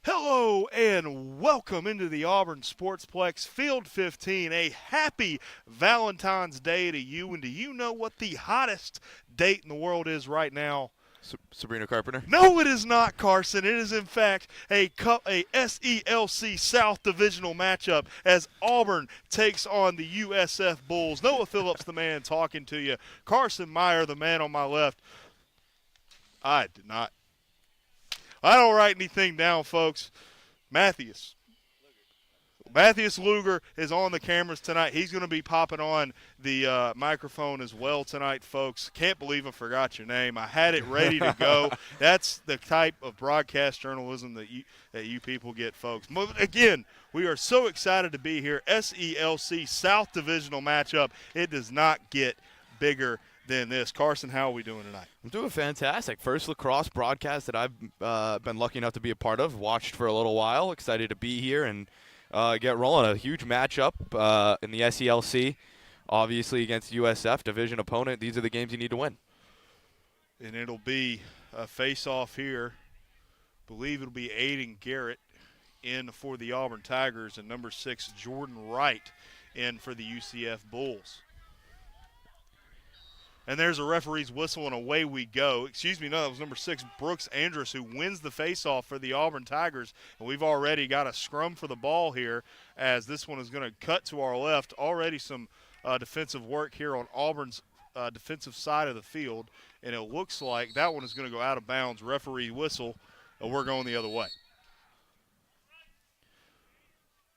Hello and welcome into the Auburn Sportsplex Field 15. A happy Valentine's Day to you. And do you know what the hottest date in the world is right now? Sabrina Carpenter. No, it is not, Carson. It is, in fact, a SELC South Divisional matchup as Auburn takes on the USF Bulls. Noah Phillips, the man talking to you. Carson Meyer, the man on my left. I don't write anything down, folks. Matthews Luger is on the cameras tonight. He's going to be popping on the microphone as well tonight, folks. Can't believe I forgot your name. I had it ready to go. That's the type of broadcast journalism that you people get, folks. Again, we are so excited to be here. SELC South Divisional matchup. It does not get bigger than this. Carson, how are we doing tonight? I'm doing fantastic. First lacrosse broadcast that I've been lucky enough to be a part of. Watched for a little while. Excited to be here and get rolling. A huge matchup in the SELC, obviously against USF, division opponent. These are the games you need to win. And it'll be a face-off here. I believe it'll be Aiden Garrett in for the Auburn Tigers and number 6 Jordan Wright in for the UCF Bulls. And there's a referee's whistle, and away we go. Excuse me, no, that was number 6, Brooks Andrus, who wins the faceoff for the Auburn Tigers. And we've already got a scrum for the ball here as this one is going to cut to our left. Already some defensive work here on Auburn's defensive side of the field. And it looks like that one is going to go out of bounds. Referee whistle, and we're going the other way.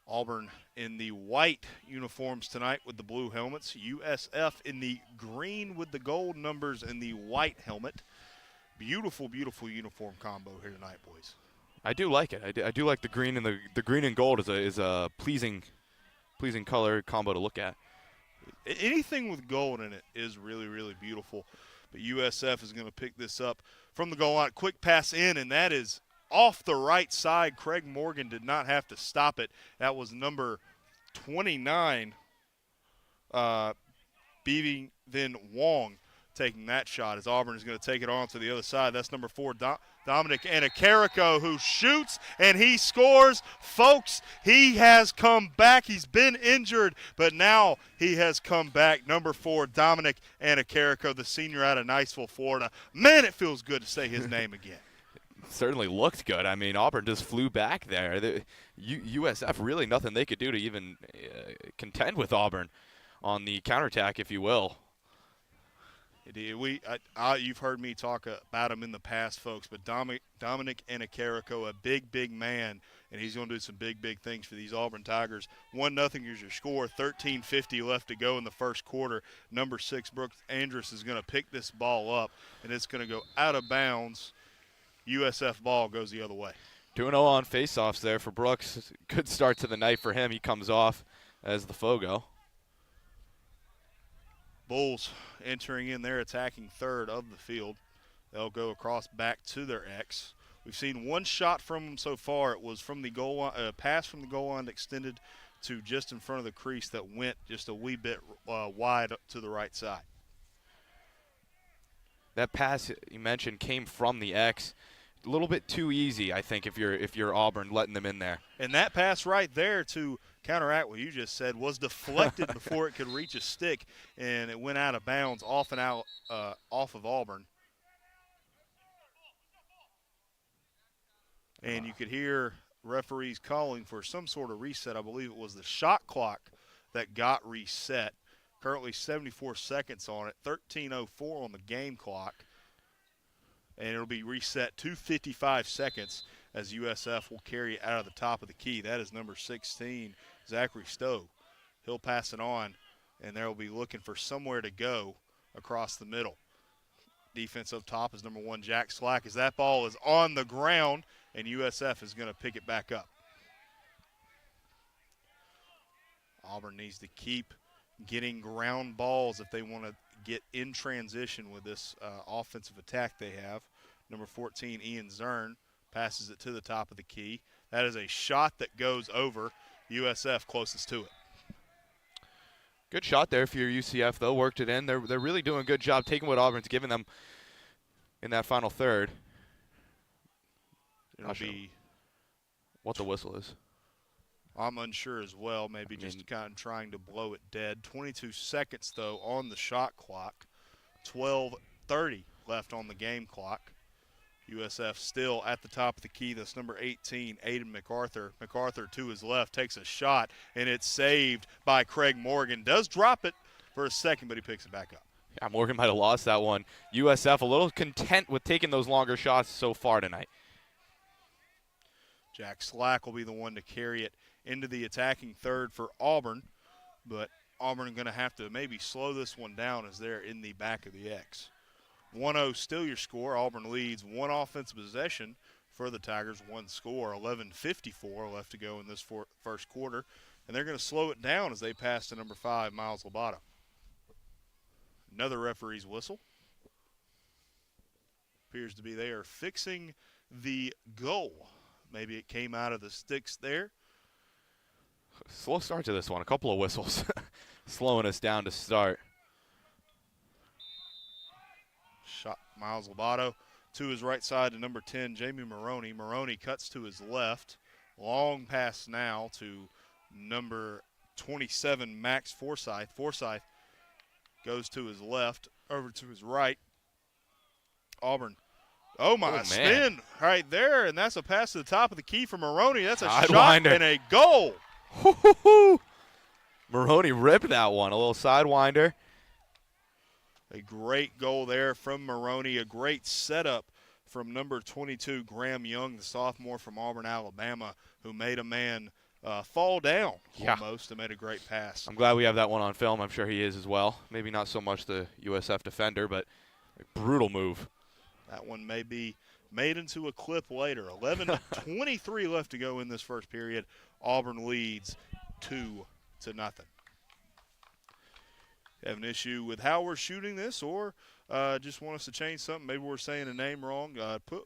Auburn in the white uniforms tonight with the blue helmets. USF in the green with the gold numbers and the white helmet. Beautiful, beautiful uniform combo here tonight, boys. I do like it. I do like the green, and the green and gold is a pleasing color combo to look at. Anything with gold in it is really, really beautiful. But USF is going to pick this up from the goal line. Quick pass in, and that is off the right side. Craig Morgan did not have to stop it. That was number 29, Beaving Then Wong taking that shot as Auburn is going to take it on to the other side. That's number 4, Dominic Anacarico, who shoots and he scores. Folks, he has come back. He's been injured, but now he has come back. Number 4, Dominic Anacarico, the senior out of Niceville, Florida. Man, it feels good to say his name again. Certainly looked good. I mean, Auburn just flew back there. USF, really nothing they could do to even contend with Auburn on the counterattack, if you will. You've heard me talk about him in the past, folks, but Dominic Anacarico, a big, big man, and he's going to do some big, big things for these Auburn Tigers. 1-0 is your score, 13:50 left to go in the first quarter. Number 6, Brooks Andrus, is going to pick this ball up, and it's going to go out of bounds. USF ball goes the other way. 2-0 on faceoffs there for Brooks. Good start to the night for him. He comes off as the Fogo. Bulls entering in their attacking third of the field. They'll go across back to their X. We've seen one shot from them so far. It was from the goal line, pass from the goal line extended to just in front of the crease that went just a wee bit wide to the right side. That pass you mentioned came from the X. A little bit too easy, I think, if you're Auburn, letting them in there. And that pass right there to counteract what you just said was deflected before it could reach a stick, and it went out of bounds off of Auburn. And you could hear referees calling for some sort of reset. I believe it was the shot clock that got reset. Currently 74 seconds on it, 13:04 on the game clock. And it'll be reset to 55 seconds as USF will carry it out of the top of the key. That is number 16, Zachary Stowe. He'll pass it on, and they'll be looking for somewhere to go across the middle. Defense up top is number 1, Jack Slack, as that ball is on the ground, and USF is going to pick it back up. Auburn needs to keep getting ground balls if they want to get in transition with this offensive attack they have. Number 14, Ian Zern, passes it to the top of the key. That is a shot that goes over. USF closest to it. Good shot there for your UCF, though. Worked it in. They're really doing a good job taking what Auburn's given them in that final third. It'll be what the whistle is. I'm unsure as well. Maybe just kind of trying to blow it dead. 22 seconds, though, on the shot clock. 12:30 left on the game clock. USF still at the top of the key. That's number 18, Aiden MacArthur. MacArthur to his left takes a shot, and it's saved by Craig Morgan. Does drop it for a second, but he picks it back up. Yeah, Morgan might have lost that one. USF a little content with taking those longer shots so far tonight. Jack Slack will be the one to carry it into the attacking third for Auburn, but Auburn going to have to maybe slow this one down as they're in the back of the X. 1-0 still your score. Auburn leads one offensive possession for the Tigers, one score. 11:54 left to go in this first quarter, and they're going to slow it down as they pass to number 5, Miles Lobato. Another referee's whistle. Appears to be they are fixing the goal. Maybe it came out of the sticks there. Slow start to this one. A couple of whistles slowing us down to start. Shot Miles Lobato to his right side to number 10, Jamie Maroney. Maroney cuts to his left. Long pass now to number 27, Max Forsyth. Forsyth goes to his left, over to his right. Auburn. Oh, my, spin right there, and that's a pass to the top of the key for Maroney. That's a shot and a goal. Maroney ripped that one, a little sidewinder. A great goal there from Maroney, a great setup from number 22, Graham Young, the sophomore from Auburn, Alabama, who made a man fall down almost and made a great pass. I'm glad we have that one on film. I'm sure he is as well. Maybe not so much the USF defender, but a brutal move. That one may be made into a clip later. 11:23 left to go in this first period. Auburn leads 2-0. Have an issue with how we're shooting this, or just want us to change something? Maybe we're saying a name wrong.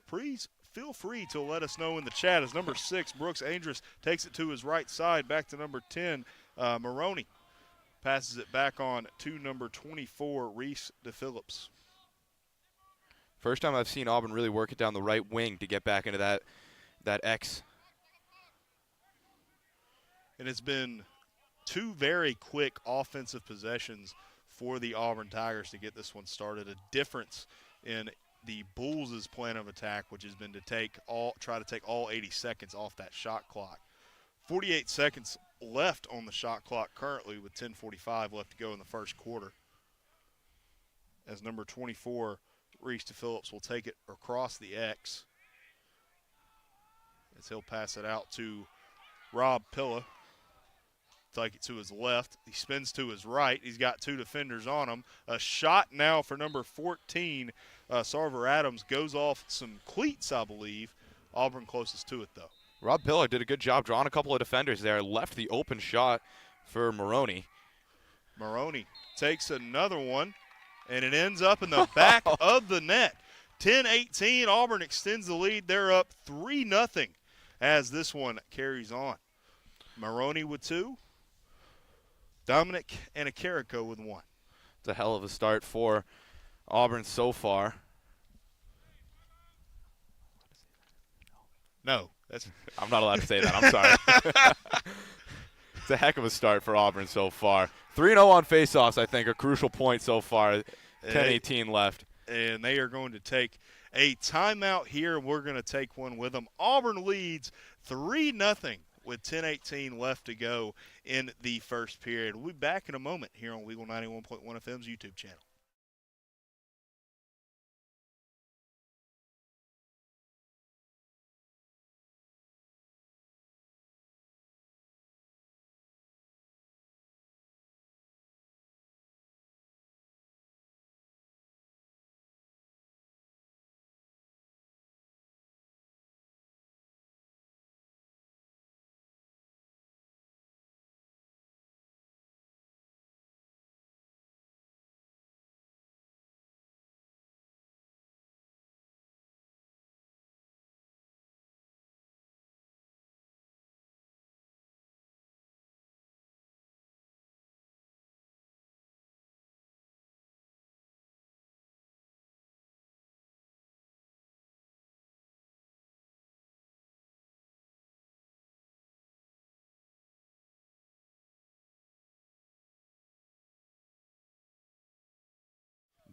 Please feel free to let us know in the chat. As number 6, Brooks Andrus, takes it to his right side, back to number 10, Maroney. Passes it back on to number 24, Reese DePhillips. First time I've seen Auburn really work it down the right wing to get back into that X. And it's been 2 very quick offensive possessions for the Auburn Tigers to get this one started. A difference in the Bulls' plan of attack, which has been to try to take all 80 seconds off that shot clock. 48 seconds left on the shot clock currently, with 10:45 left to go in the first quarter. As number 24, Reese DePhillips, will take it across the X, as he'll pass it out to Rob Pilla. Take it to his left. He spins to his right. He's got 2 defenders on him. A shot now for number 14, Sarver Adams. Goes off some cleats, I believe. Auburn closest to it, though. Rob Pilla did a good job drawing a couple of defenders there. Left the open shot for Maroney. Maroney takes another one, and it ends up in the back of the net. 10-18, Auburn extends the lead. They're up 3-0 as this one carries on. Maroney with 2. Dominic and Akarico with 1. It's a hell of a start for Auburn so far. No. I'm not allowed to say that. I'm sorry. It's a heck of a start for Auburn so far. 3-0 on faceoffs, I think, a crucial point so far. 10-18 left. And they are going to take a timeout here. We're going to take one with them. Auburn leads 3-0 with 10:18 left to go in the first period. We'll be back in a moment here on WEGL 91.1 FM's YouTube channel.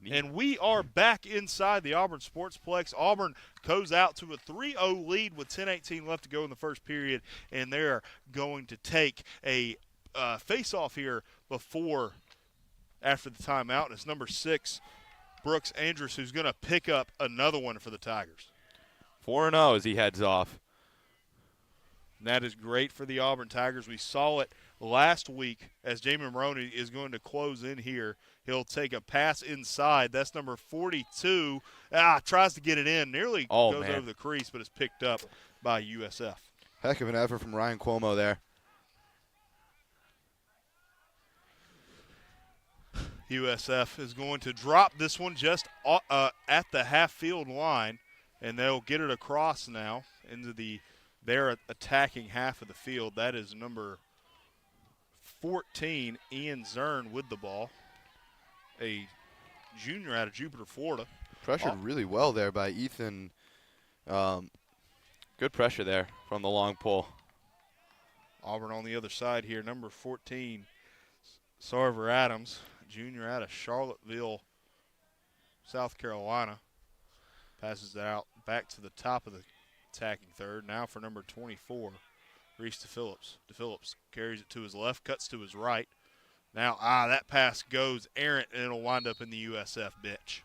And we are back inside the Auburn Sportsplex. Auburn goes out to a 3-0 lead with 10:18 left to go in the first period, and they're going to take a face-off here after the timeout. And it's number 6, Brooks Andrews, who's going to pick up another one for the Tigers. 4-0 as he heads off. And that is great for the Auburn Tigers. We saw it last week as Jamie Maroney is going to close in here. He'll take a pass inside. That's number 42. Tries to get it in. Nearly goes over the crease, but it's picked up by USF. Heck of an effort from Ryan Cuomo there. USF is going to drop this one just at the half-field line, and they'll get it across now into their attacking half of the field. That is number 14, Ian Zern, with the ball, a junior out of Jupiter, Florida. Pressured really well there by Ethan. Good pressure there from the long pull. Auburn on the other side here, number 14, Sarver Adams, junior out of Charlottesville, South Carolina. Passes that out back to the top of the attacking third. Now for number 24, Reese DePhillips. DePhillips carries it to his left, cuts to his right. Now, that pass goes errant, and it'll wind up in the USF bench.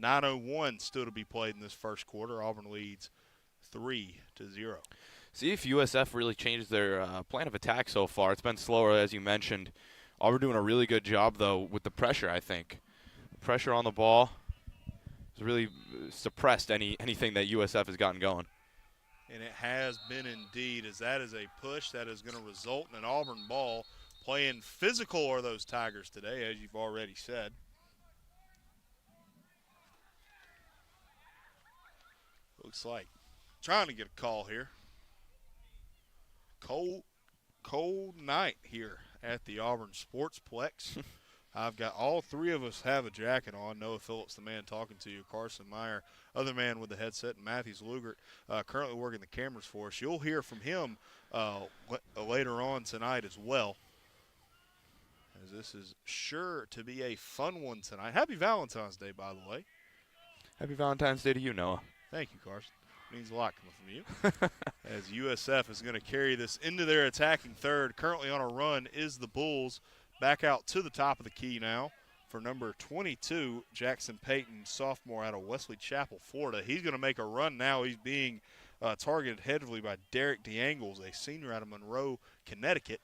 9:01 still to be played in this first quarter. Auburn leads 3-0. See if USF really changes their plan of attack so far. It's been slower, as you mentioned. Auburn doing a really good job, though, with the pressure, I think. Pressure on the ball has really suppressed anything that USF has gotten going. And it has been indeed, as that is a push that is going to result in an Auburn ball. Playing physical are those Tigers today, as you've already said. Looks like trying to get a call here. Cold night here at the Auburn Sportsplex. I've got all three of us have a jacket on. Noah Phillips, the man talking to you. Carson Meyer, other man with the headset, and Matthews Lugert, currently working the cameras for us. You'll hear from him later on tonight as well, as this is sure to be a fun one tonight. Happy Valentine's Day, by the way. Happy Valentine's Day to you, Noah. Thank you, Carson. Means a lot coming from you. As USF is going to carry this into their attacking third. Currently on a run is the Bulls. Back out to the top of the key now for number 22, Jackson Payton, sophomore out of Wesley Chapel, Florida. He's going to make a run now. He's being targeted heavily by Derek DeAngles, a senior out of Monroe, Connecticut.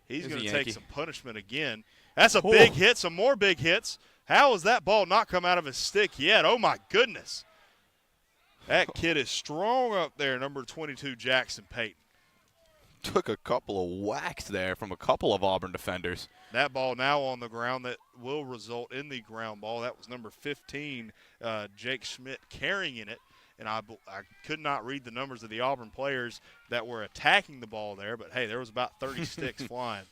He's going to take some punishment again. That's a big hit, some more big hits. How has that ball not come out of his stick yet? Oh, my goodness. That kid is strong up there, number 22, Jackson Payton. Took a couple of whacks there from a couple of Auburn defenders. That ball now on the ground, that will result in the ground ball. That was number 15, Jake Schmidt, carrying it. And I could not read the numbers of the Auburn players that were attacking the ball there, but, hey, there was about 30 sticks flying.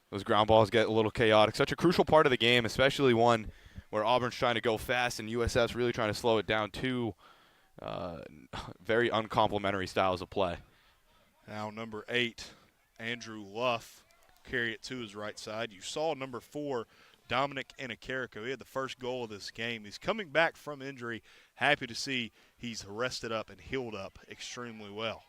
Those ground balls get a little chaotic. Such a crucial part of the game, especially one where Auburn's trying to go fast and USF's really trying to slow it down. Two very uncomplimentary styles of play. Now number 8, Andrew Luff, carry it to his right side. You saw number 4, Dominic Anacarrico. He had the first goal of this game. He's coming back from injury. Happy to see he's rested up and healed up extremely well.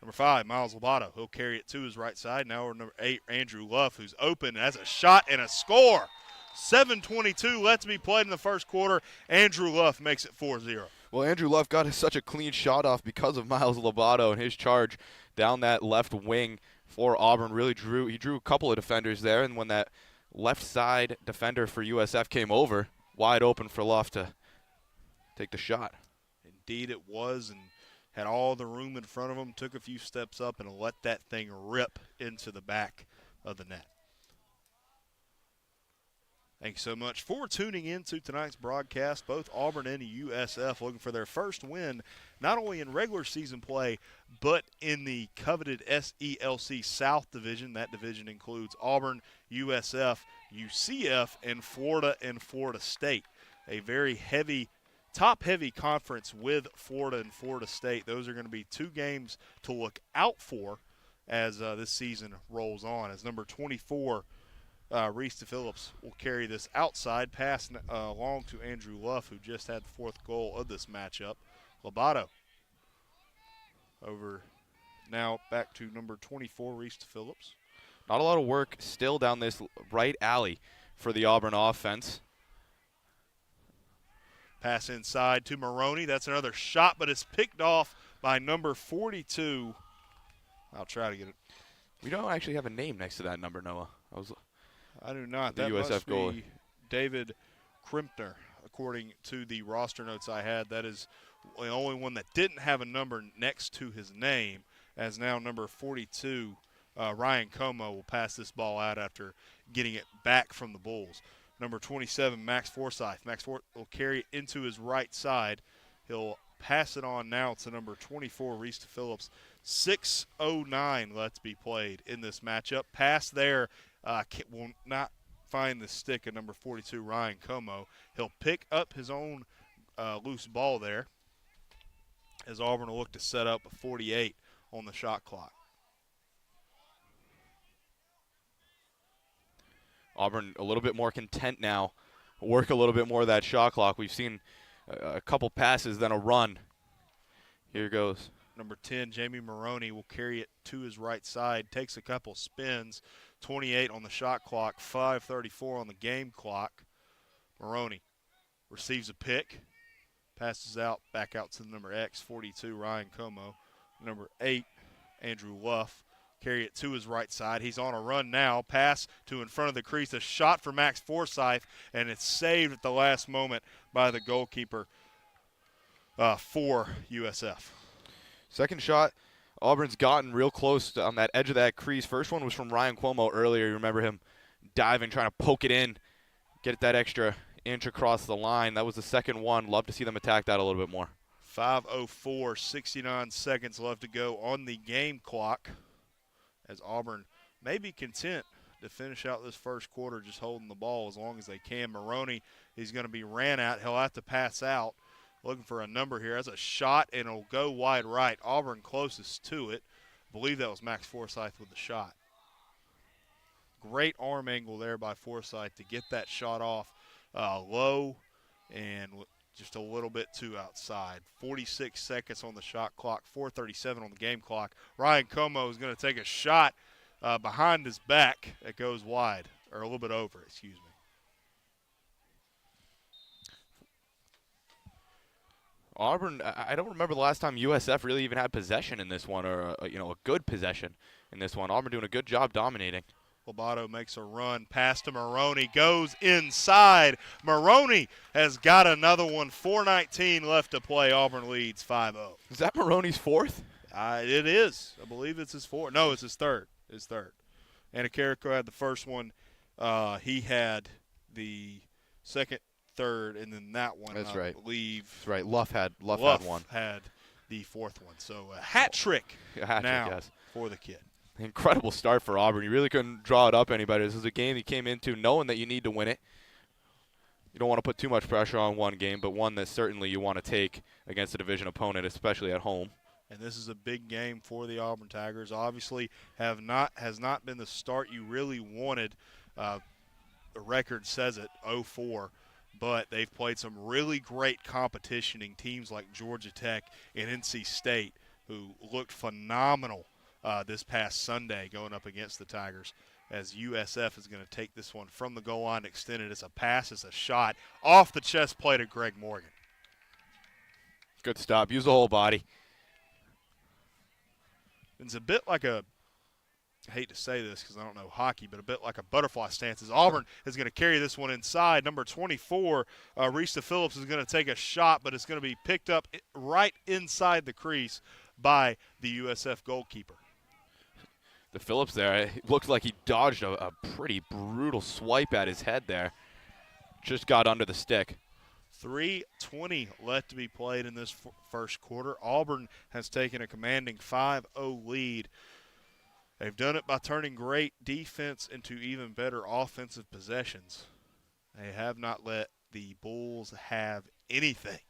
Number 5, Miles Lobato. He'll carry it to his right side. Now we're number 8, Andrew Luff, who's open, has a shot and a score. 7:22 left to be played in the first quarter. Andrew Luff makes it 4-0. Well, Andrew Luff got such a clean shot off because of Miles Lobato and his charge down that left wing for Auburn. Really drew a couple of defenders there, and when that left side defender for USF came over, wide open for Luff to take the shot. Indeed it was, and had all the room in front of him, took a few steps up and let that thing rip into the back of the net. Thanks so much for tuning in to tonight's broadcast. Both Auburn and USF looking for their first win, not only in regular season play, but in the coveted SELC South Division. That division includes Auburn, USF, UCF, and Florida State. A very heavy, top-heavy conference with Florida and Florida State. Those are going to be two games to look out for as this season rolls on. As number 24, Reese Phillips, will carry this outside pass along to Andrew Luff, who just had the fourth goal of this matchup. Lobato over now back to number 24, Reese Phillips. Not a lot of work still down this right alley for the Auburn offense. Pass inside to Maroney. That's another shot, but it's picked off by number 42. I'll try to get it. We don't actually have a name next to that number, Noah. I do not. The That USF must goalie. be David Krimpner, according to the roster notes I had. That is the only one that didn't have a number next to his name, as now number 42, Ryan Como, will pass this ball out after getting it back from the Bulls. Number 27, Max Forsyth. Max will carry it into his right side. He'll pass it on now to number 24, Reese Phillips. 6:09 left to be played in this matchup. Pass there will not find the stick of number 42, Ryan Como. He'll pick up his own loose ball there, as Auburn will look to set up a 48 on the shot clock. Auburn a little bit more content now, work a little bit more of that shot clock. We've seen a couple passes, then a run. Here goes. Number 10, Jamie Maroney, will carry it to his right side, takes a couple spins, 28 on the shot clock, 5:34 on the game clock. Maroney receives a pick, passes out, back out to the number X, 42, Ryan Como. Number 8, Andrew Luff, carry it to his right side. He's on a run now, pass to in front of the crease, a shot for Max Forsyth, and it's saved at the last moment by the goalkeeper for USF. Second shot, Auburn's gotten real close on that edge of that crease. First one was from Ryan Cuomo earlier. You remember him diving, trying to poke it in, get that extra inch across the line. That was the second one. Love to see them attack that a little bit more. 5:04, 69 seconds left to go on the game clock, as Auburn may be content to finish out this first quarter just holding the ball as long as they can. Maroney is going to be ran at. He'll have to pass out. Looking for a number here. That's a shot, and it'll go wide right. Auburn closest to it. I believe that was Max Forsyth with the shot. Great arm angle there by Forsyth to get that shot off low and just a little bit too outside. 46 seconds on the shot clock, 4:37 on the game clock. Ryan Como is going to take a shot behind his back that goes wide, or a little bit over, excuse me. Auburn, I don't remember the last time USF really even had possession in this one, or a good possession in this one. Auburn doing a good job dominating. Lobato makes a run, pass to Maroney, goes inside. Maroney has got another one. 4:19 left to play. Auburn leads 5-0. Is that Maroney's fourth? It is. I believe it's his fourth. No, it's his third. His third. Anacarico had the first one. He had the second, third, and then that one. That's right. I believe. That's right. Luff had one. Had the fourth one. So a hat trick now yes, for the kid. Incredible start for Auburn. You really couldn't draw it up any better. This is a game you came into knowing that you need to win it. You don't want to put too much pressure on one game, but one that certainly you want to take against a division opponent, especially at home. And this is a big game for the Auburn Tigers. Obviously, has not been the start you really wanted. The record says it, 0-4. But they've played some really great competitioning teams like Georgia Tech and NC State, who looked phenomenal this past Sunday going up against the Tigers, as USF is going to take this one from the goal line extended. It's a pass, it's a shot off the chest plate of Greg Morgan. Good stop. Use the whole body. It's a bit like I hate to say this because I don't know hockey, but a bit like a butterfly stance, as Auburn is going to carry this one inside. Number 24, Reese Phillips, is going to take a shot, but it's going to be picked up right inside the crease by the USF goalkeeper. The Phillips there, it looked like he dodged a pretty brutal swipe at his head there. Just got under the stick. 3:20 left to be played in this first quarter. Auburn has taken a commanding 5-0 lead. They've done it by turning great defense into even better offensive possessions. They have not let the Bulls have anything.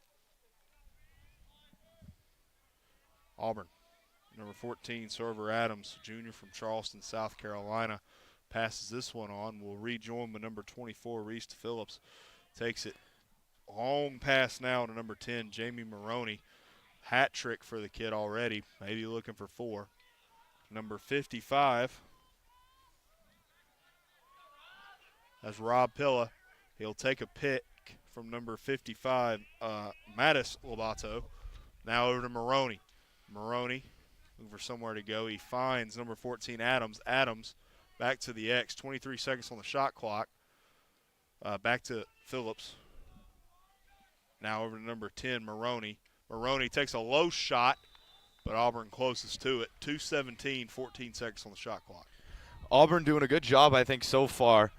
Auburn Number 14, Server Adams, junior from Charleston, South Carolina, passes this one on. Will rejoin with number 24, Reese Phillips. Takes it long pass now to number 10, Jamie Maroney. Hat trick for the kid already, maybe looking for 4. Number 55, that's Rob Pilla. He'll take a pick from number 55, Mattis Lobato. Now over to Maroney. Maroney looking for somewhere to go. He finds number 14, Adams. Adams back to the X. 23 seconds on the shot clock. Back to Phillips. Now over to number 10, Maroney. Maroney takes a low shot, but Auburn closest to it. 2:17, 14 seconds on the shot clock. Auburn doing a good job, I think, so far.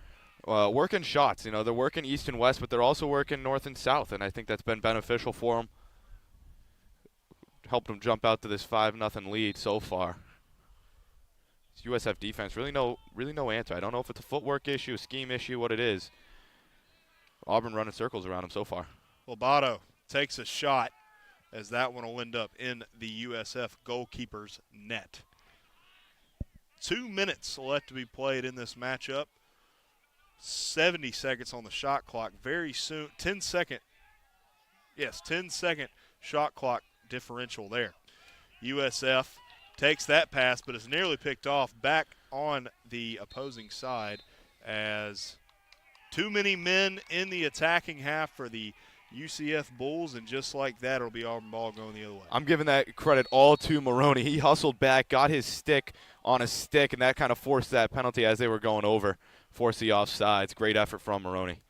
Working shots. You know, they're working east and west, but they're also working north and south, and I think that's been beneficial for them. Helped them jump out to this 5-0 lead so far. This USF defense, really no answer. I don't know if it's a footwork issue, a scheme issue, what it is. Auburn running circles around them so far. Lobato takes a shot, as that one will end up in the USF goalkeeper's net. 2 minutes left to be played in this matchup. 70 seconds on the shot clock. Very soon, 10-second shot clock differential there. USF takes that pass, but is nearly picked off back on the opposing side as too many men in the attacking half for the UCF Bulls, and just like that, it'll be Auburn ball going the other way. I'm giving that credit all to Maroney. He hustled back, got his stick on a stick, and that kind of forced that penalty as they were going over. Forced the offsides. Great effort from Maroney.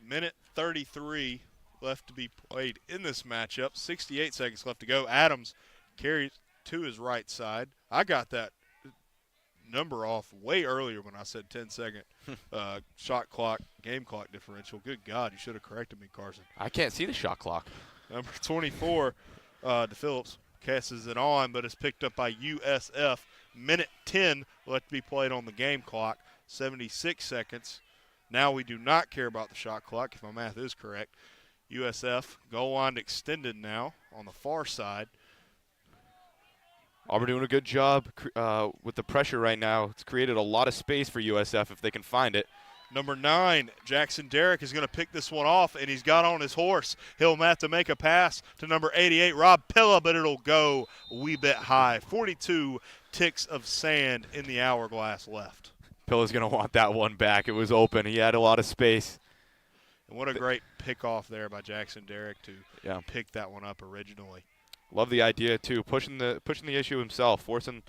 Minute 33 left to be played in this matchup. 68 seconds left to go. Adams carries to his right side. I got that number off way earlier when I said 10-second shot clock, game clock differential. Good God, you should have corrected me, Carson. I can't see the shot clock. Number 24, to Phillips, passes it on, but is picked up by USF. Minute 10 left to be played on the game clock. 76 seconds. Now we do not care about the shot clock, if my math is correct. USF goal line extended now on the far side. Auburn doing a good job with the pressure right now. It's created a lot of space for USF if they can find it. Number 9, Jackson Derrick, is going to pick this one off, and he's got on his horse. He'll have to make a pass to number 88, Rob Pilla, but it'll go a wee bit high. 42 ticks of sand in the hourglass left. Pilla's going to want that one back. It was open. He had a lot of space. And what a great pick off there by Jackson Derrick to pick that one up originally. Love the idea too, pushing the issue himself, forcing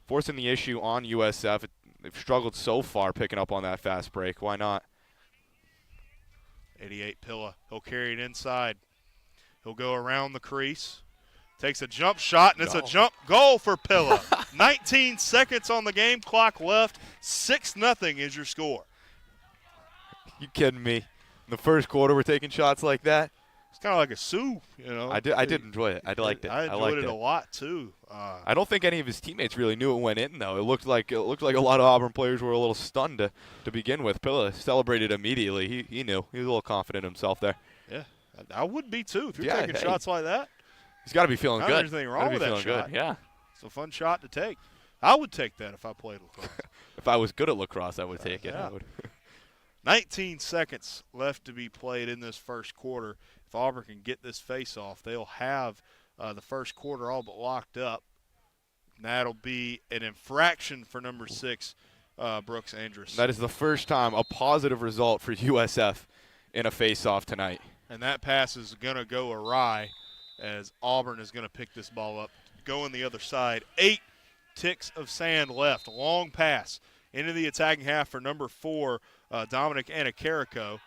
the issue on USF. They've struggled so far picking up on that fast break. Why not? 88 Pilla. He'll carry it inside. He'll go around the crease. Takes a jump shot, and it's a jump goal for Pilla. 19 seconds on the game clock left. 6-0 is your score. You kidding me? In the first quarter, we're taking shots like that? It's kind of like a Sioux, you know. I did enjoy it. I liked it. I enjoyed it a lot too. I don't think any of his teammates really knew it went in though. It looked like a lot of Auburn players were a little stunned to begin with. Pilla celebrated immediately. He knew. He was a little confident in himself there. Yeah, I would be too if you're taking shots like that. He's got to be feeling good. Not anything wrong with that shot. Good. Yeah, it's a fun shot to take. I would take that if I played lacrosse. If I was good at lacrosse, I would take it. Yeah. I would. 19 seconds left to be played in this first quarter. If Auburn can get this face-off, they'll have the first quarter all but locked up. And that'll be an infraction for number 6, Brooks Andrus. That is the first time a positive result for USF in a face-off tonight. And that pass is going to go awry as Auburn is going to pick this ball up, going the other side. 8 ticks of sand left. Long pass into the attacking half for number 4, Dominic Anacarico.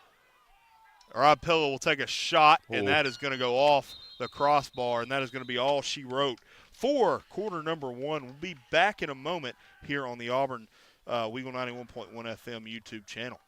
Rob Pilla will take a shot, and that is going to go off the crossbar, and that is going to be all she wrote for quarter number 1. We'll be back in a moment here on the Auburn WEGL 91.1 FM YouTube channel.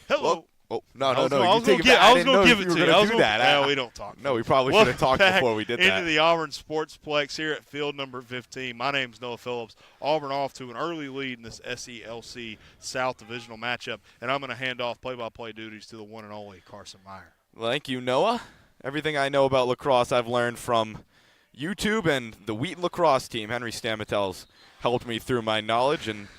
Hello. Oh, no. I was You gonna take it back. I was going to give you it were to you. gonna I was do gonna, that. Well, we don't talk. No, we probably should have talked Back before we did into that. the Auburn Sportsplex here at field number 15. My name's Noah Phillips. Auburn off to an early lead in this SELC South Divisional matchup, and I'm going to hand off play-by-play duties to the one and only Carson Meyer. Thank you, Noah. Everything I know about lacrosse I've learned from YouTube and the Wheaton lacrosse team. Henry Stamatel's helped me through my knowledge, and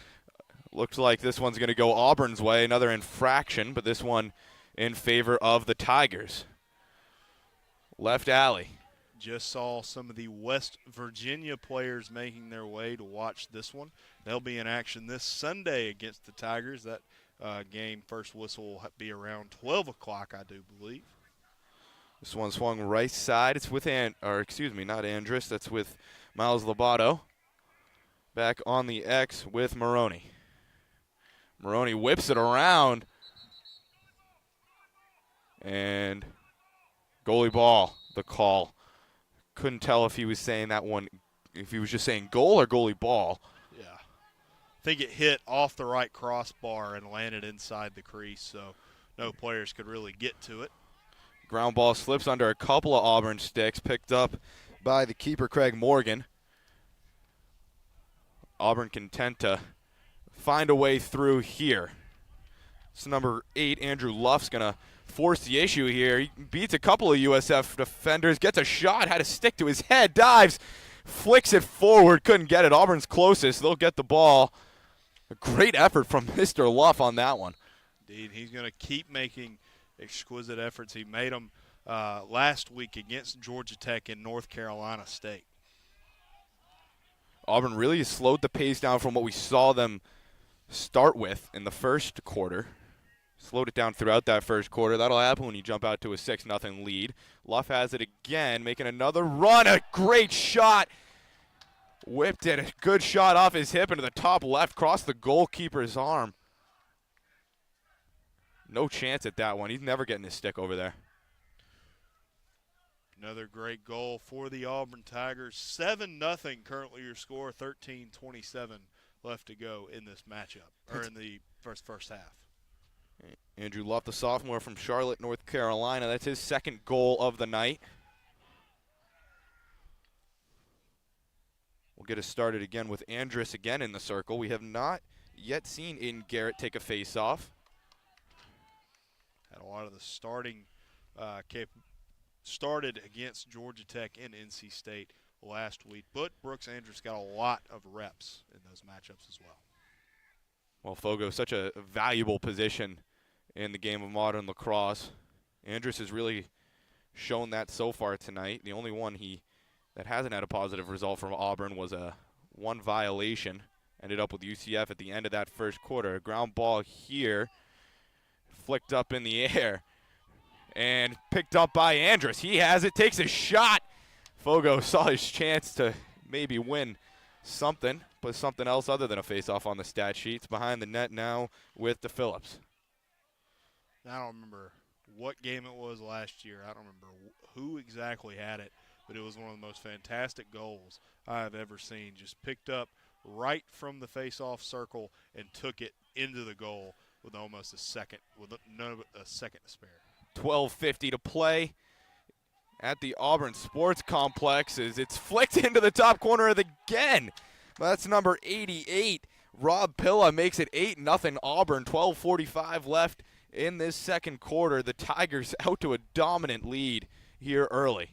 looks like this one's going to go Auburn's way. Another infraction, but this one in favor of the Tigers. Left alley. Just saw some of the West Virginia players making their way to watch this one. They'll be in action this Sunday against the Tigers. That game, first whistle will be around 12 o'clock, I do believe. This one swung right side. It's with not Andrus. That's with Miles Lobato. Back on the X with Maroney. Maroney whips it around. And goalie ball, the call. Couldn't tell if he was saying that one, if he was just saying goal or goalie ball. Yeah. I think it hit off the right crossbar and landed inside the crease, so no players could really get to it. Ground ball slips under a couple of Auburn sticks, picked up by the keeper, Craig Morgan. Auburn content to find a way through here. It's number 8, Andrew Luff's going to force the issue here. He beats a couple of USF defenders, gets a shot, had a stick to his head, dives, flicks it forward, couldn't get it. Auburn's closest. They'll get the ball. A great effort from Mr. Luff on that one. Indeed, he's going to keep making exquisite efforts. He made them last week against Georgia Tech and North Carolina State. Auburn really slowed the pace down from what we saw them start with in the first quarter. Slowed it down throughout that first quarter. That'll happen when you jump out to a 6-0 lead. Luff has it again, making another run. A great shot. Whipped it. A good shot off his hip into the top left. Crossed the goalkeeper's arm. No chance at that one. He's never getting his stick over there. Another great goal for the Auburn Tigers. 7-0 currently your score. 13:27 left to go in this matchup, or in the first half. Andrew Luff, the sophomore from Charlotte, North Carolina. That's his second goal of the night. We'll get us started again with Andrus again in the circle. We have not yet seen Aiden Garrett take a face-off. Had a lot of the started against Georgia Tech and NC State last week, but Brooks Andrus got a lot of reps in those matchups as well. Well, Fogo, such a valuable position in the game of modern lacrosse. Andrus has really shown that so far tonight. The only one that hasn't had a positive result from Auburn was one violation. Ended up with UCF at the end of that first quarter. A ground ball here, flicked up in the air, and picked up by Andrus. He has it, takes a shot. Fogo saw his chance to maybe win something, but something else other than a face-off on the stat sheets. Behind the net now with DePhillips. I don't remember what game it was last year. I don't remember who exactly had it, but it was one of the most fantastic goals I have ever seen. Just picked up right from the face-off circle and took it into the goal with almost a second to spare. 12:50 to play at the Auburn Sports Complex as it's flicked into the top corner of the again. That's number 88. Rob Pilla makes it 8-0 Auburn. 12:45 left in this second quarter. The Tigers out to a dominant lead here early.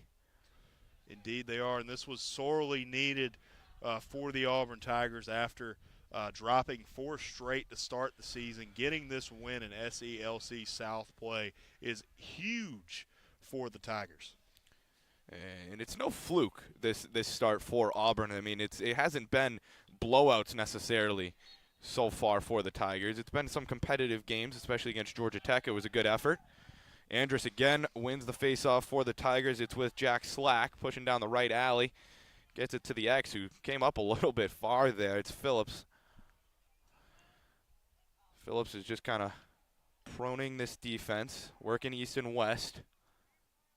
Indeed they are, and this was sorely needed for the Auburn Tigers after dropping 4 straight to start the season. Getting this win in SELC South play is huge for the Tigers. And it's no fluke, this start for Auburn. I mean, it hasn't been blowouts necessarily so far for the Tigers. It's been some competitive games, especially against Georgia Tech. It was a good effort. Andrus again wins the faceoff for the Tigers. It's with Jack Slack pushing down the right alley. Gets it to the X, who came up a little bit far there. It's Phillips. Phillips is just kind of proning this defense, working east and west,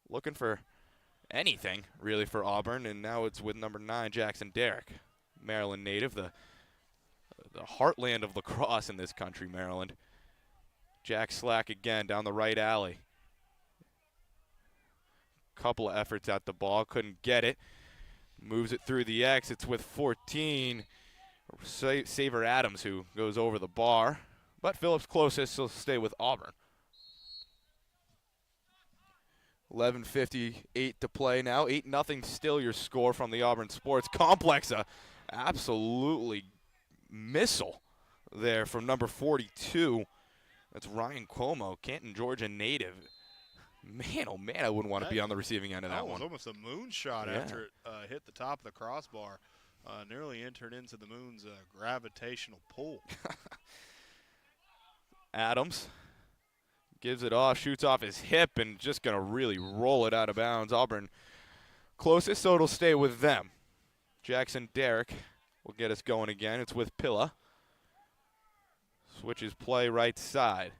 looking for anything, really, for Auburn. And now it's with number 9, Jackson Derrick, Maryland native, the heartland of lacrosse in this country, Maryland. Jack Slack again down the right alley. Couple of efforts at the ball, couldn't get it. Moves it through the X. It's with 14. Saver Adams who goes over the bar. But Phillips closest, will stay with Auburn. 11:58 to play now. 8-0 still your score from the Auburn Sports Complex. Absolutely missile there from number 42. That's Ryan Cuomo, Canton, Georgia native. Man, oh man, I wouldn't want to be on the receiving end of that one. It was almost a moonshot after it hit the top of the crossbar. Nearly entered into the Moon's gravitational pull. Adams gives it off, shoots off his hip, and just going to really roll it out of bounds. Auburn closest, so it'll stay with them. Jackson Derrick will get us going again. It's with Pilla. Switches play right side.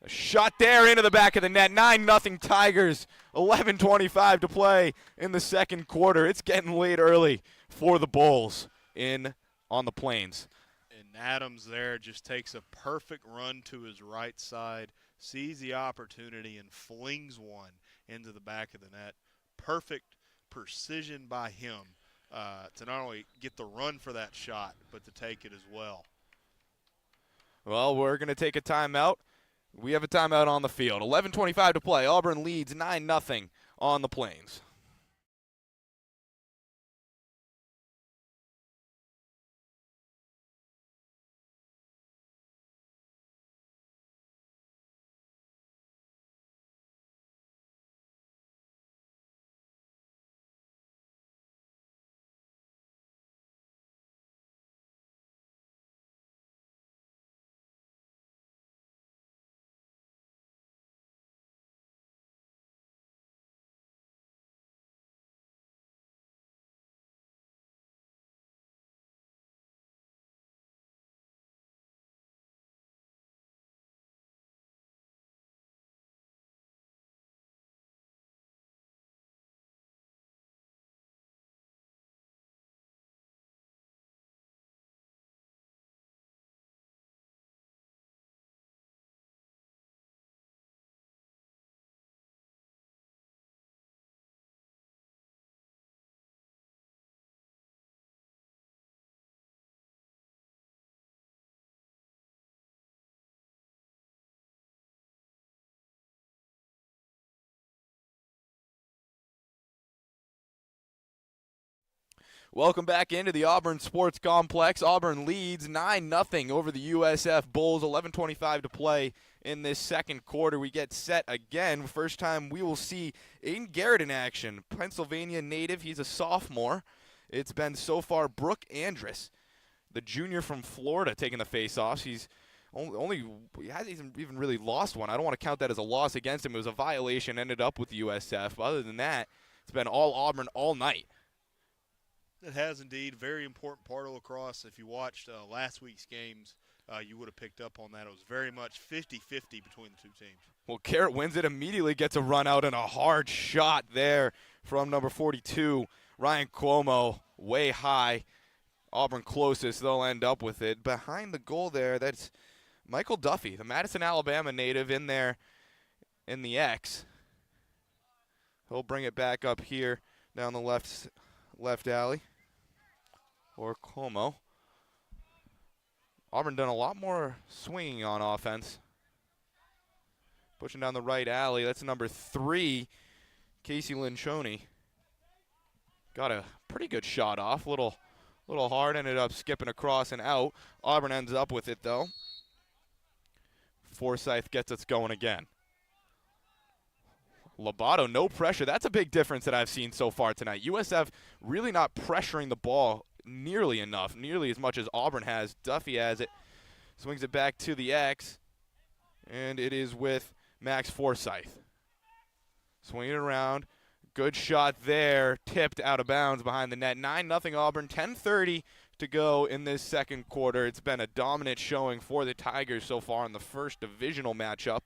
A shot there into the back of the net. 9-0 Tigers. 11:25 to play in the second quarter. It's getting late early for the Bulls on the Plains. And Adams there just takes a perfect run to his right side, sees the opportunity, and flings one into the back of the net. Perfect precision by him to not only get the run for that shot, but to take it as well. Well, we're going to take a timeout. We have a timeout on the field. 11:25 to play. Auburn leads 9-0 on the Plains. Welcome back into the Auburn Sports Complex. Auburn leads 9-0 over the USF Bulls. 11:25 to play in this second quarter. We get set again. First time we will see Aiden Garrett in action. Pennsylvania native. He's a sophomore. It's been so far Brooke Andrus, the junior from Florida, taking the face-offs. He hasn't even really lost one. I don't want to count that as a loss against him. It was a violation, ended up with the USF. But other than that, it's been all Auburn all night. It has indeed. Very important part of lacrosse. If you watched last week's games, you would have picked up on that. It was very much 50-50 between the two teams. Well, Garrett wins it, immediately gets a run out and a hard shot there from number 42, Ryan Cuomo, way high. Auburn closest, they'll end up with it. Behind the goal there, that's Michael Duffy, the Madison, Alabama native in there in the X. He'll bring it back up here down the left alley. Or Cuomo. Auburn done a lot more swinging on offense. Pushing down the right alley. That's number 3, Casey Linchoni. Got a pretty good shot off. Little hard. Ended up skipping across and out. Auburn ends up with it, though. Forsyth gets us going again. Lobato, no pressure. That's a big difference that I've seen so far tonight. USF really not pressuring the ball nearly enough, nearly as much as Auburn has. Duffy has it. Swings it back to the X. And it is with Max Forsyth. Swinging it around. Good shot there. Tipped out of bounds behind the net. 9-0 Auburn. 10:30 to go in this second quarter. It's been a dominant showing for the Tigers so far in the first divisional matchup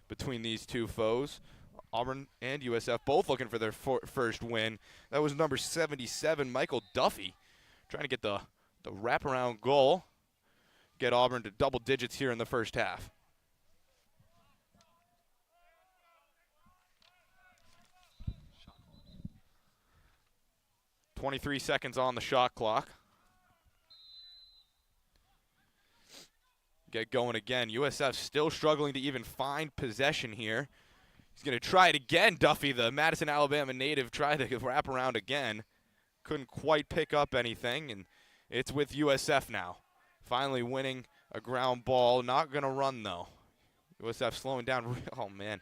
between these two foes. Auburn and USF both looking for their first win. That was number 77, Michael Duffy, trying to get the wraparound goal. Get Auburn to double digits here in the first half. 23 seconds on the shot clock. Get going again. USF still struggling to even find possession here. He's going to try it again. Duffy, the Madison, Alabama native, tried to wrap around again. Couldn't quite pick up anything, and it's with USF now. Finally winning a ground ball. Not going to run, though. USF slowing down. Oh, man.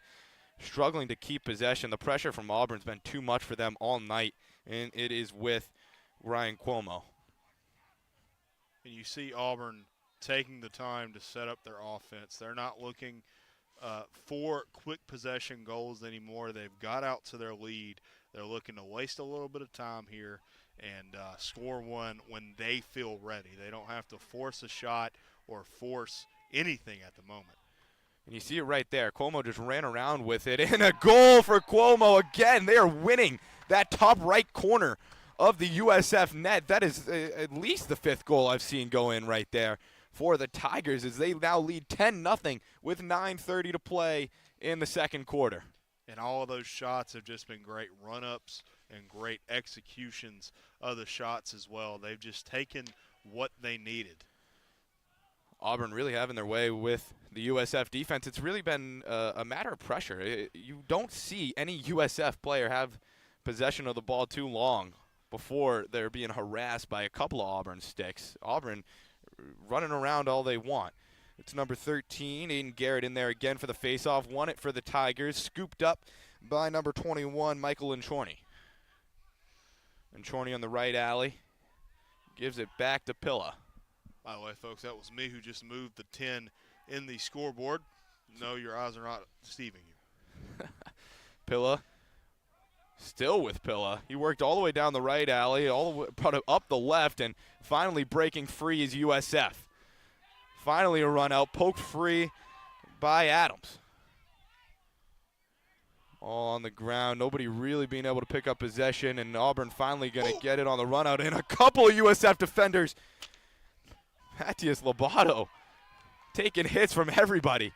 Struggling to keep possession. The pressure from Auburn's been too much for them all night, and it is with Ryan Cuomo. And you see Auburn taking the time to set up their offense. They're not looking for quick possession goals anymore. They've got out to their lead. They're looking to waste a little bit of time here and score one when they feel ready. They don't have to force a shot or force anything at the moment. And you see it right there. Cuomo just ran around with it. And a goal for Cuomo again. They are winning that top right corner of the USF net. That is at least the 5th goal I've seen go in right there for the Tigers, as they now lead 10-0 with 9:30 to play in the second quarter. And all of those shots have just been great run-ups and great executions of the shots as well. They've just taken what they needed. Auburn really having their way with the USF defense. It's really been a matter of pressure. You don't see any USF player have possession of the ball too long before they're being harassed by a couple of Auburn sticks. Auburn running around all they want. It's number 13, Aiden Garrett, in there again for the faceoff. Won it for the Tigers. Scooped up by number 21, Michael Inchorny. Inchorny on the right alley. Gives it back to Pilla. By the way, folks, that was me who just moved the 10 in the scoreboard. No, your eyes are not deceiving you. Pilla. Still with Pilla. He worked all the way down the right alley, all the way, brought it up the left, and finally breaking free is USF. Finally a run out, poked free by Adams. All on the ground, nobody really being able to pick up possession, and Auburn finally going to get it on the run out, and a couple of USF defenders. Matthias Lobato taking hits from everybody.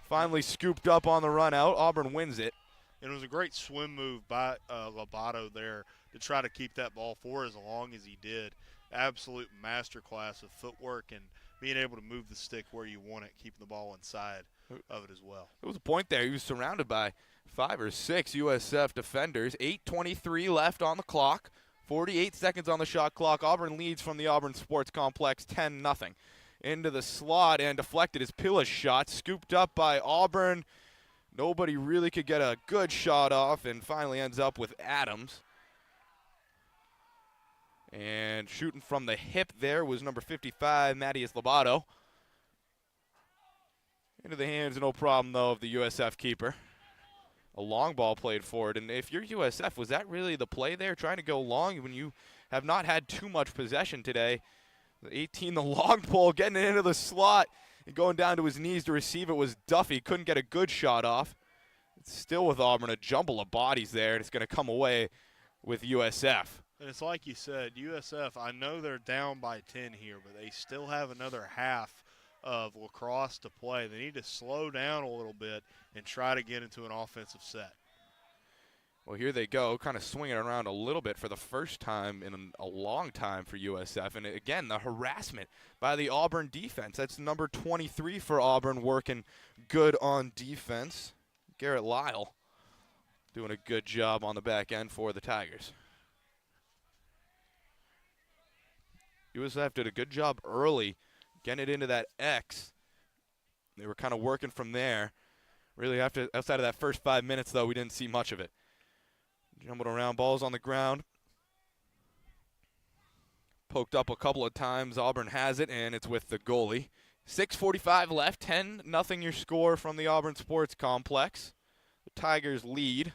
Finally scooped up on the run out. Auburn wins it. It was a great swim move by Lobato there to try to keep that ball for as long as he did. Absolute masterclass of footwork and being able to move the stick where you want it, keeping the ball inside of it as well. There was a point there. He was surrounded by 5 or 6 USF defenders. 8:23 left on the clock. 48 seconds on the shot clock. Auburn leads from the Auburn Sports Complex 10-0. Into the slot and deflected is Pilla's shot. Scooped up by Auburn. Nobody really could get a good shot off, and finally ends up with Adams. And shooting from the hip there was number 55, Matthias Lobato. Into the hands, no problem, though, of the USF keeper. A long ball played forward. And if you're USF, was that really the play there, trying to go long when you have not had too much possession today? The 18, the long pull, getting it into the slot. And going down to his knees to receive it was Duffy. Couldn't get a good shot off. It's still with Auburn, a jumble of bodies there, and it's going to come away with USF. And it's like you said, USF, I know they're down by 10 here, but they still have another half of lacrosse to play. They need to slow down a little bit and try to get into an offensive set. Well, here they go, kind of swinging around a little bit for the first time in a long time for USF. And again, the harassment by the Auburn defense. That's number 23 for Auburn, working good on defense. Garrett Lyle doing a good job on the back end for the Tigers. USF did a good job early getting it into that X. They were kind of working from there. Really, outside of that first 5 minutes, though, we didn't see much of it. Jumbled around, balls on the ground. Poked up a couple of times. Auburn has it, and it's with the goalie. 6:45 left, 10-0 your score from the Auburn Sports Complex. The Tigers lead,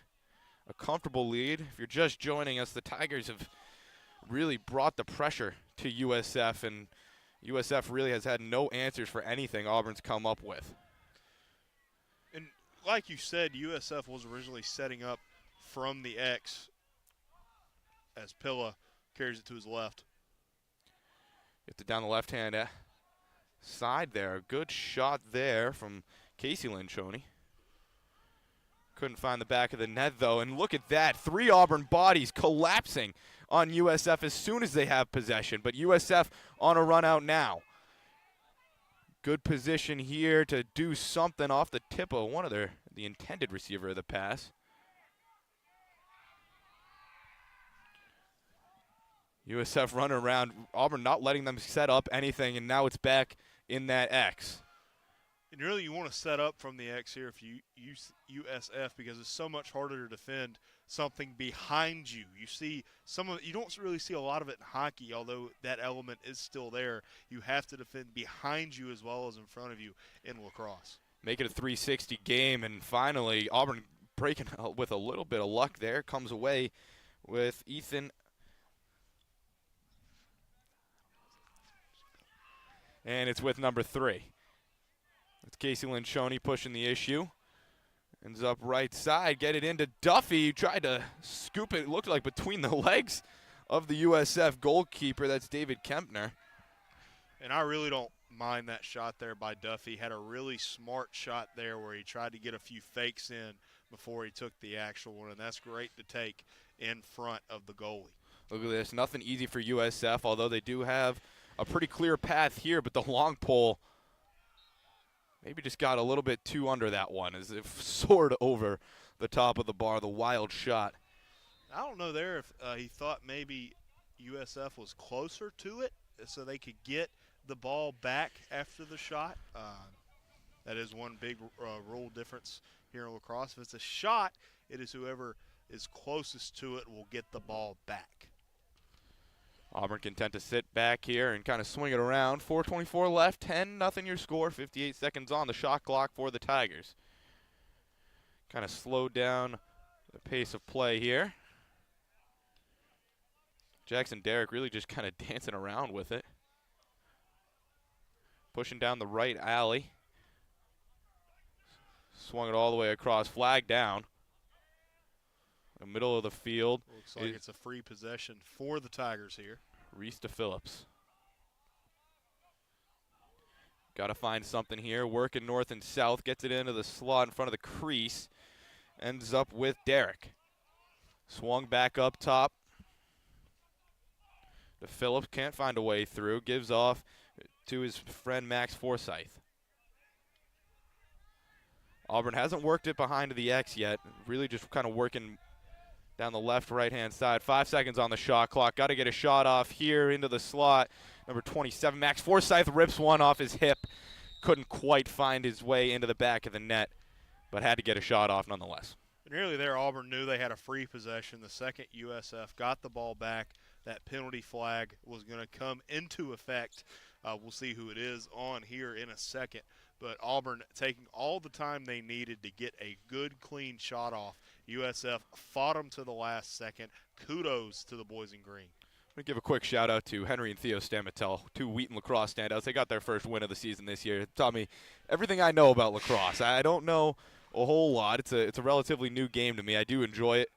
a comfortable lead. If you're just joining us, the Tigers have really brought the pressure to USF, and USF really has had no answers for anything Auburn's come up with. And like you said, USF was originally setting up from the X as Pilla carries it to his left. Get it down the left-hand side there. Good shot there from Casey Linchoney. Couldn't find the back of the net, though. And look at that. 3 Auburn bodies collapsing on USF as soon as they have possession. But USF on a run out now. Good position here to do something off the tip of the intended receiver of the pass. USF running around. Auburn not letting them set up anything, and now it's back in that X. And really, you want to set up from the X here if you use USF because it's so much harder to defend something behind you. You see you don't really see a lot of it in hockey, although that element is still there. You have to defend behind you as well as in front of you in lacrosse. Make it a 360 game, and finally Auburn breaking out with a little bit of luck there. Comes away with Ethan. And it's with number 3. It's Casey Linchoni pushing the issue. Ends up right side, get it into Duffy. Tried to scoop it, looked like between the legs of the USF goalkeeper. That's David Kempner. And I really don't mind that shot there by Duffy. Had a really smart shot there where he tried to get a few fakes in before he took the actual one, and that's great to take in front of the goalie. Look at this, nothing easy for USF, although they do have a pretty clear path here, but the long pole maybe just got a little bit too under that one as if soared over the top of the bar, the wild shot. I don't know there if he thought maybe USF was closer to it so they could get the ball back after the shot. That is one big rule difference here in lacrosse. If it's a shot, it is whoever is closest to it will get the ball back. Auburn content to sit back here and kind of swing it around. 4:24 left, 10-0 your score, 58 seconds on the shot clock for the Tigers. Kind of slowed down the pace of play here. Jackson Derrick really just kind of dancing around with it. Pushing down the right alley. Swung it all the way across, flag down. The middle of the field. Looks like it's a free possession for the Tigers here. Reese to Phillips. Got to find something here. Working north and south. Gets it into the slot in front of the crease. Ends up with Derrick. Swung back up top. To Phillips. Can't find a way through. Gives off to his friend Max Forsyth. Auburn hasn't worked it behind the X yet. Really just kind of working down the left, right-hand side. 5 seconds on the shot clock. Got to get a shot off here into the slot. Number 27, Max Forsyth rips one off his hip. Couldn't quite find his way into the back of the net, but had to get a shot off nonetheless. Nearly there, Auburn knew they had a free possession. The second USF got the ball back, that penalty flag was going to come into effect. We'll see who it is on here in a second. But Auburn taking all the time they needed to get a good, clean shot off. USF fought them to the last second. Kudos to the boys in green. Let me give a quick shout-out to Henry and Theo Stamatel, 2 Wheaton lacrosse standouts. They got their first win of the season this year. It taught me everything I know about lacrosse. I don't know a whole lot. It's a relatively new game to me. I do enjoy it,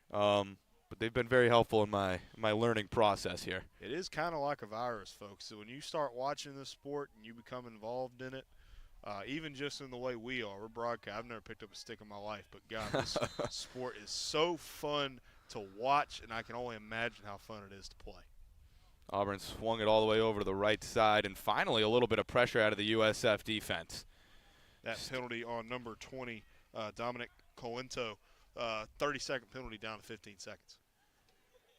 but they've been very helpful in my learning process here. It is kind of like a virus, folks. So when you start watching this sport and you become involved in it, even just in the way we're broadcast. I've never picked up a stick in my life, but God, this sport is so fun to watch, and I can only imagine how fun it is to play. Auburn swung it all the way over to the right side, and finally a little bit of pressure out of the USF defense. That penalty on number 20, Dominic Colento, 30-second penalty down to 15 seconds.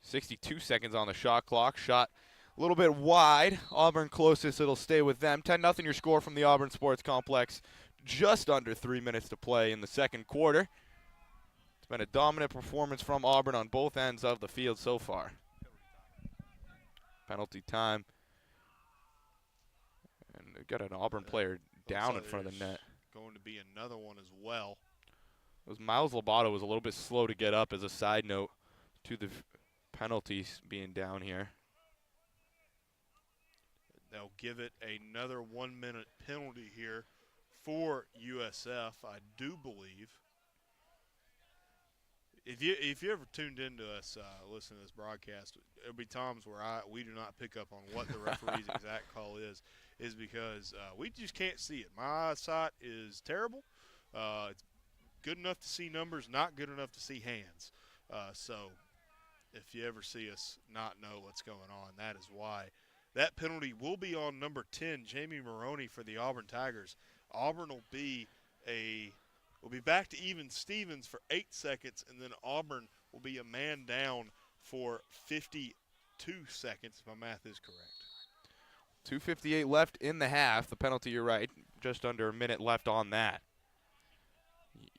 62 seconds on the shot clock. Shot a little bit wide. Auburn closest. It'll stay with them. 10-0 your score from the Auburn Sports Complex. Just under 3 minutes to play in the second quarter. It's been a dominant performance from Auburn on both ends of the field so far. Penalty time. And we got an Auburn player down in front of the net. Going to be another one as well. It was Miles Lobato was a little bit slow to get up as a side note to the penalties being down here. They'll give it another 1-minute penalty here for USF, I do believe. If you ever tuned into us, listen to this broadcast, there'll be times where we do not pick up on what the referee's exact call is because we just can't see it. My eyesight is terrible. It's good enough to see numbers, not good enough to see hands. So if you ever see us not know what's going on, that is why. That penalty will be on number 10, Jamie Maroney, for the Auburn Tigers. Auburn will be back to even Stevens for 8 seconds, and then Auburn will be a man down for 52 seconds, if my math is correct. 2:58 left in the half. The penalty, you're right, just under a minute left on that.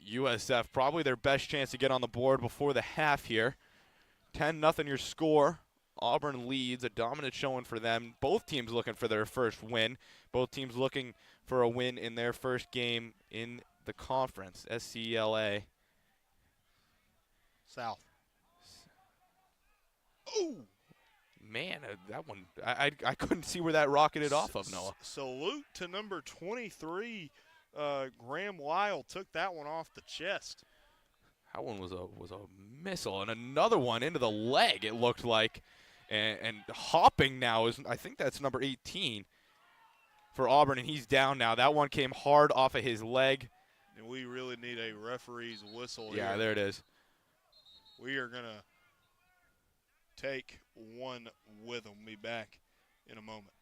USF probably their best chance to get on the board before the half here. 10-0 your score. Auburn leads, a dominant showing for them. Both teams looking for their first win. Both teams looking for a win in their first game in the conference, SCLA. South. Oh! Man, that one, I couldn't see where that rocketed off of, Noah. Salute to number 23, Graham Lyle took that one off the chest. That one was a missile, and another one into the leg, it looked like. And hopping now is, I think that's number 18 for Auburn, and he's down now. That one came hard off of his leg. And we really need a referee's whistle here. Yeah, there it is. We are going to take one with them. Be back in a moment.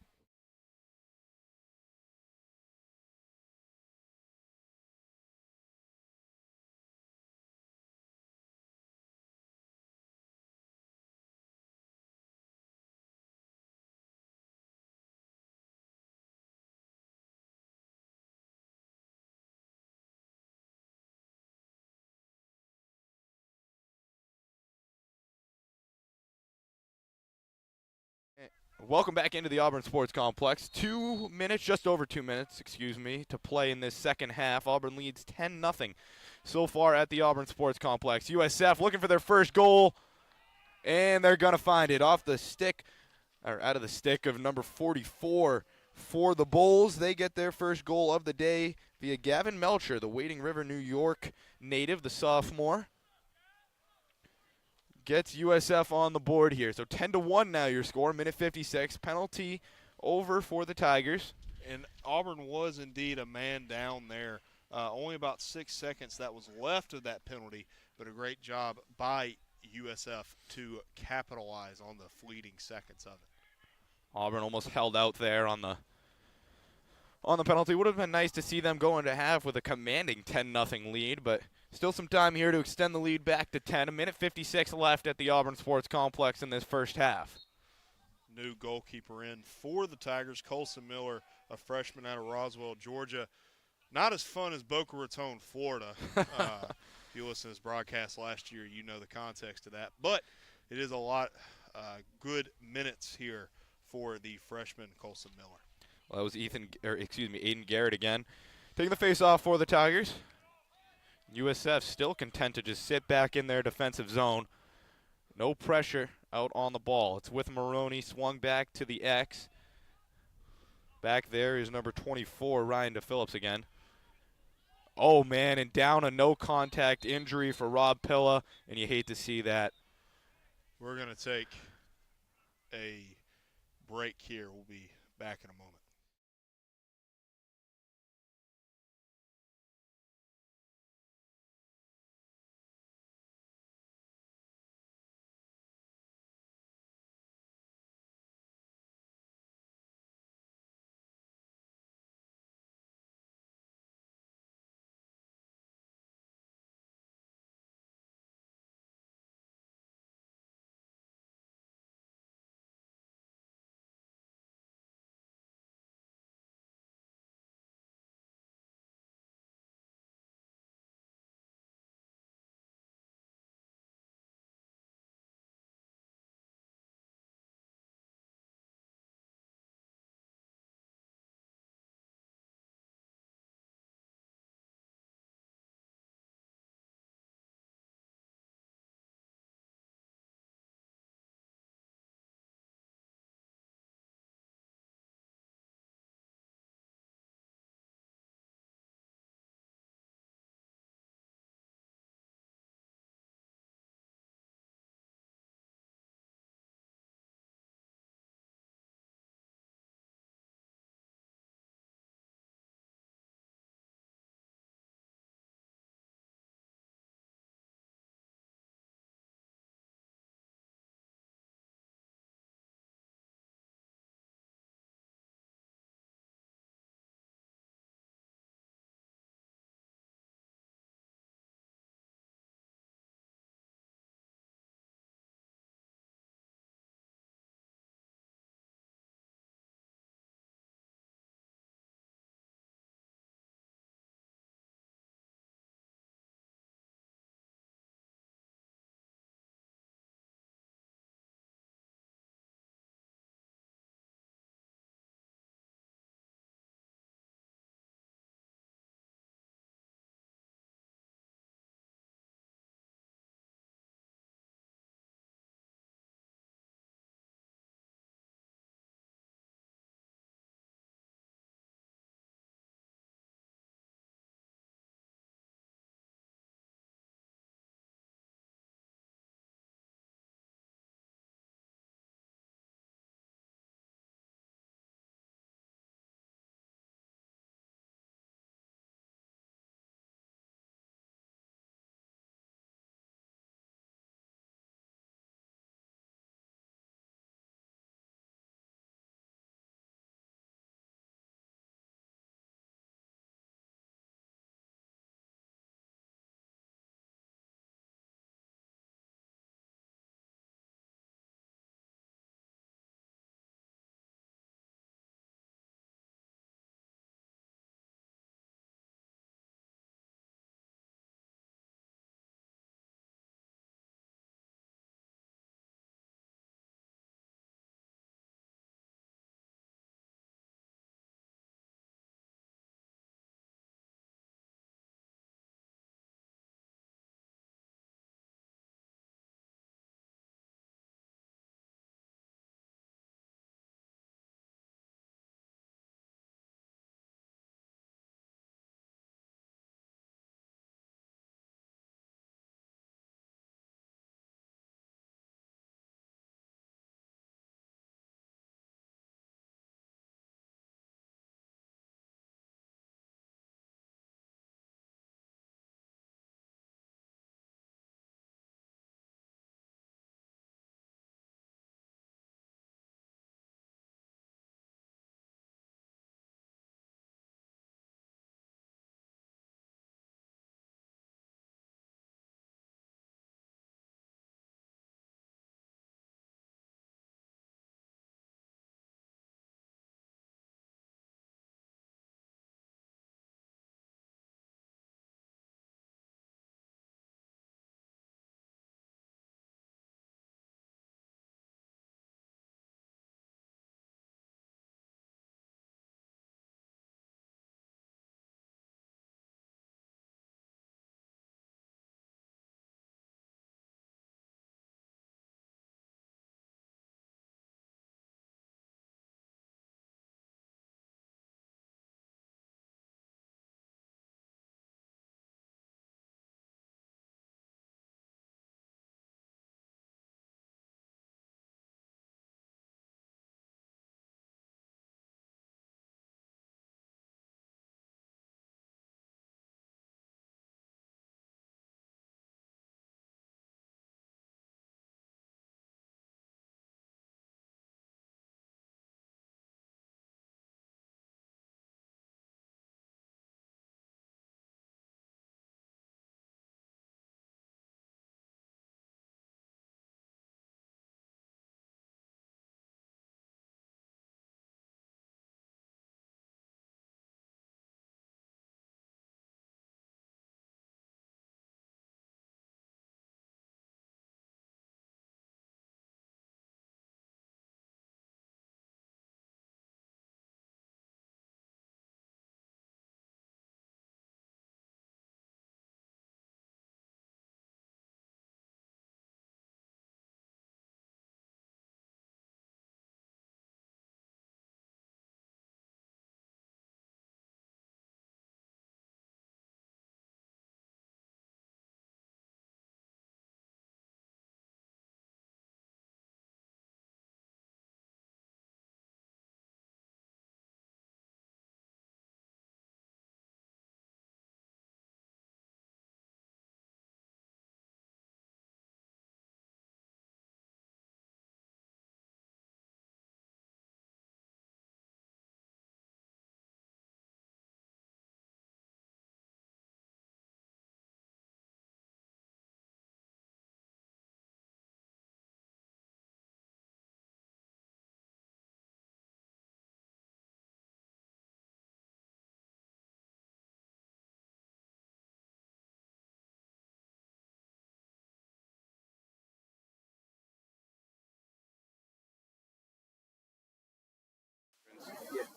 Welcome back into the Auburn Sports Complex. Just over 2 minutes, to play in this second half. Auburn leads 10-0 so far at the Auburn Sports Complex. USF looking for their first goal, and they're going to find it off the stick, or out of the stick of number 44 for the Bulls. They get their first goal of the day via Gavin Melcher, the Wading River, New York native, the sophomore. Gets USF on the board here. So 10-1 now your score, minute 56. Penalty over for the Tigers. And Auburn was indeed a man down there. Only about 6 seconds that was left of that penalty, but a great job by USF to capitalize on the fleeting seconds of it. Auburn almost held out there on the penalty. Would have been nice to see them go into half with a commanding 10-0 lead, but still some time here to extend the lead back to 10. A minute 56 left at the Auburn Sports Complex in this first half. New goalkeeper in for the Tigers, Colson Miller, a freshman out of Roswell, Georgia. Not as fun as Boca Raton, Florida. If you listen to this broadcast last year, you know the context of that. But it is a lot good minutes here for the freshman, Colson Miller. Well, that was Aiden Garrett again. Taking the face-off for the Tigers. USF still content to just sit back in their defensive zone. No pressure out on the ball. It's with Maroney, swung back to the X. Back there is number 24, Ryan DePhillips again. Oh, man, and down a no-contact injury for Rob Pilla, and you hate to see that. We're going to take a break here. We'll be back in a moment.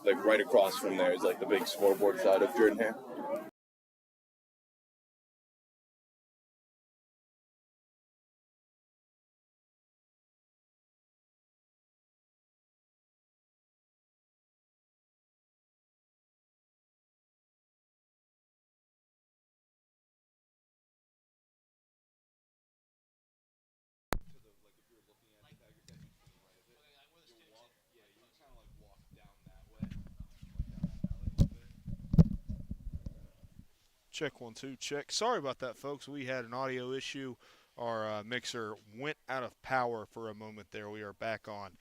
like right across from there is like the big scoreboard side of Jordan-Hare. Check 1 2 check. Sorry about that, folks. We had an audio issue. Our mixer went out of power for a moment there. We are back on.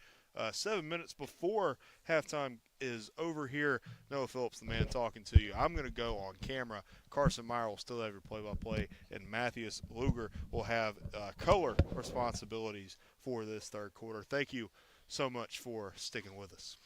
7 minutes before halftime is over here. Noah Phillips, the man talking to you. I'm going to go on camera. Carson Meyer will still have your play-by-play, and Matthias Luger will have color responsibilities for this third quarter. Thank you so much for sticking with us.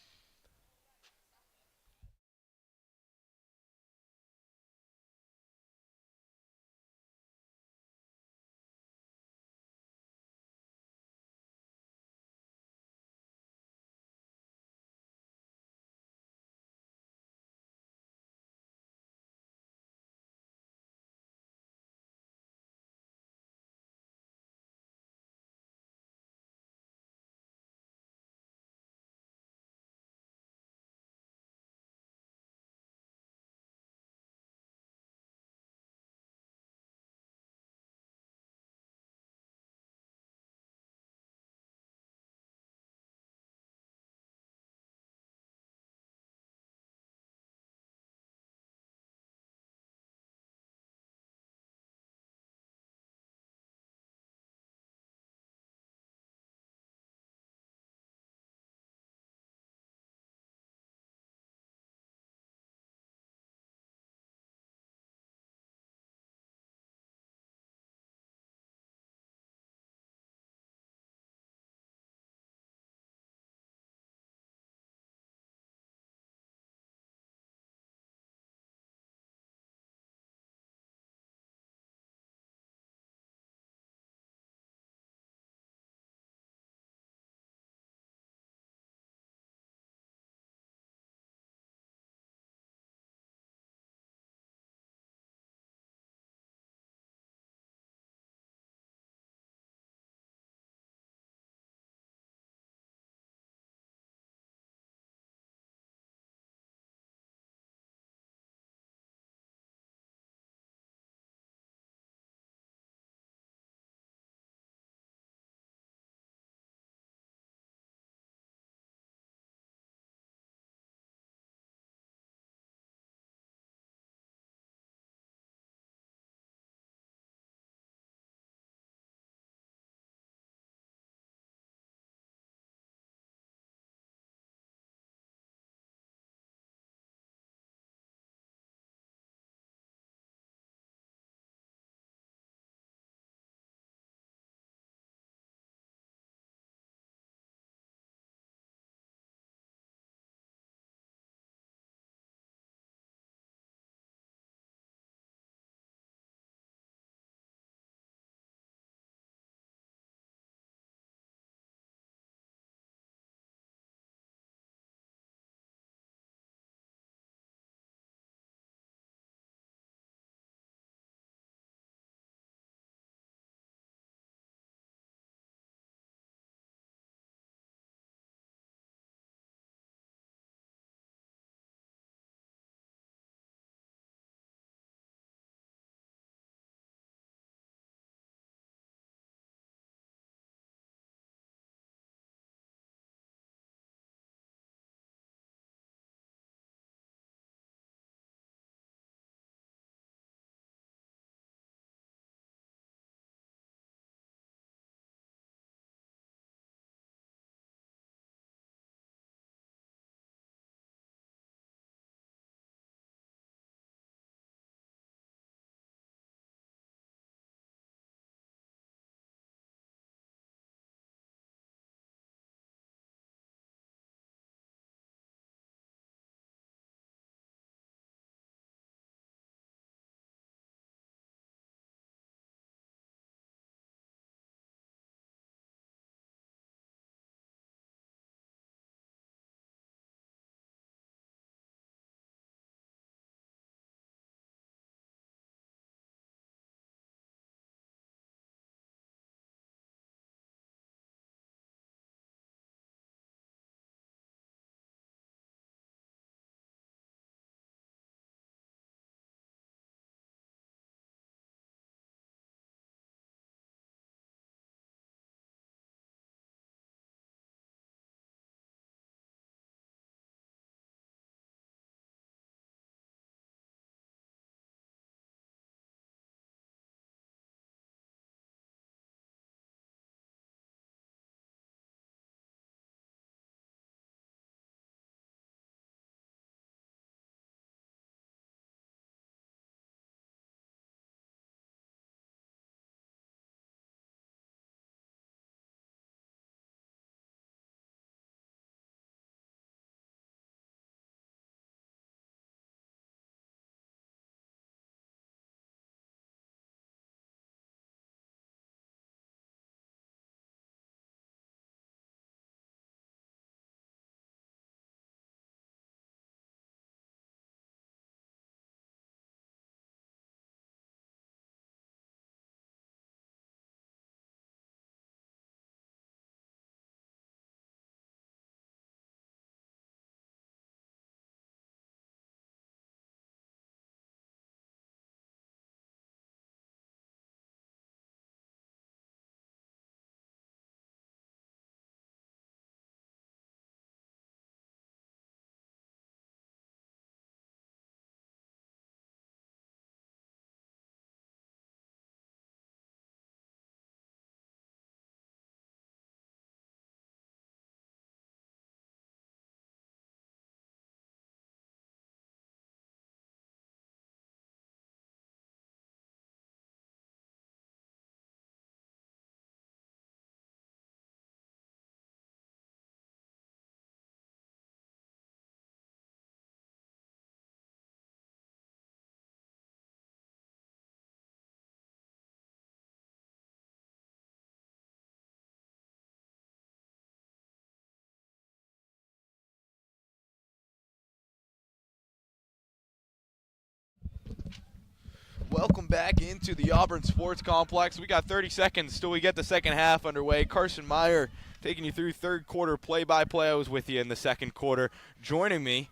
welcome back into the Auburn Sports Complex. We got 30 seconds till we get the second half underway. Carson Meyer taking you through third quarter play-by-play. I was with you in the second quarter. Joining me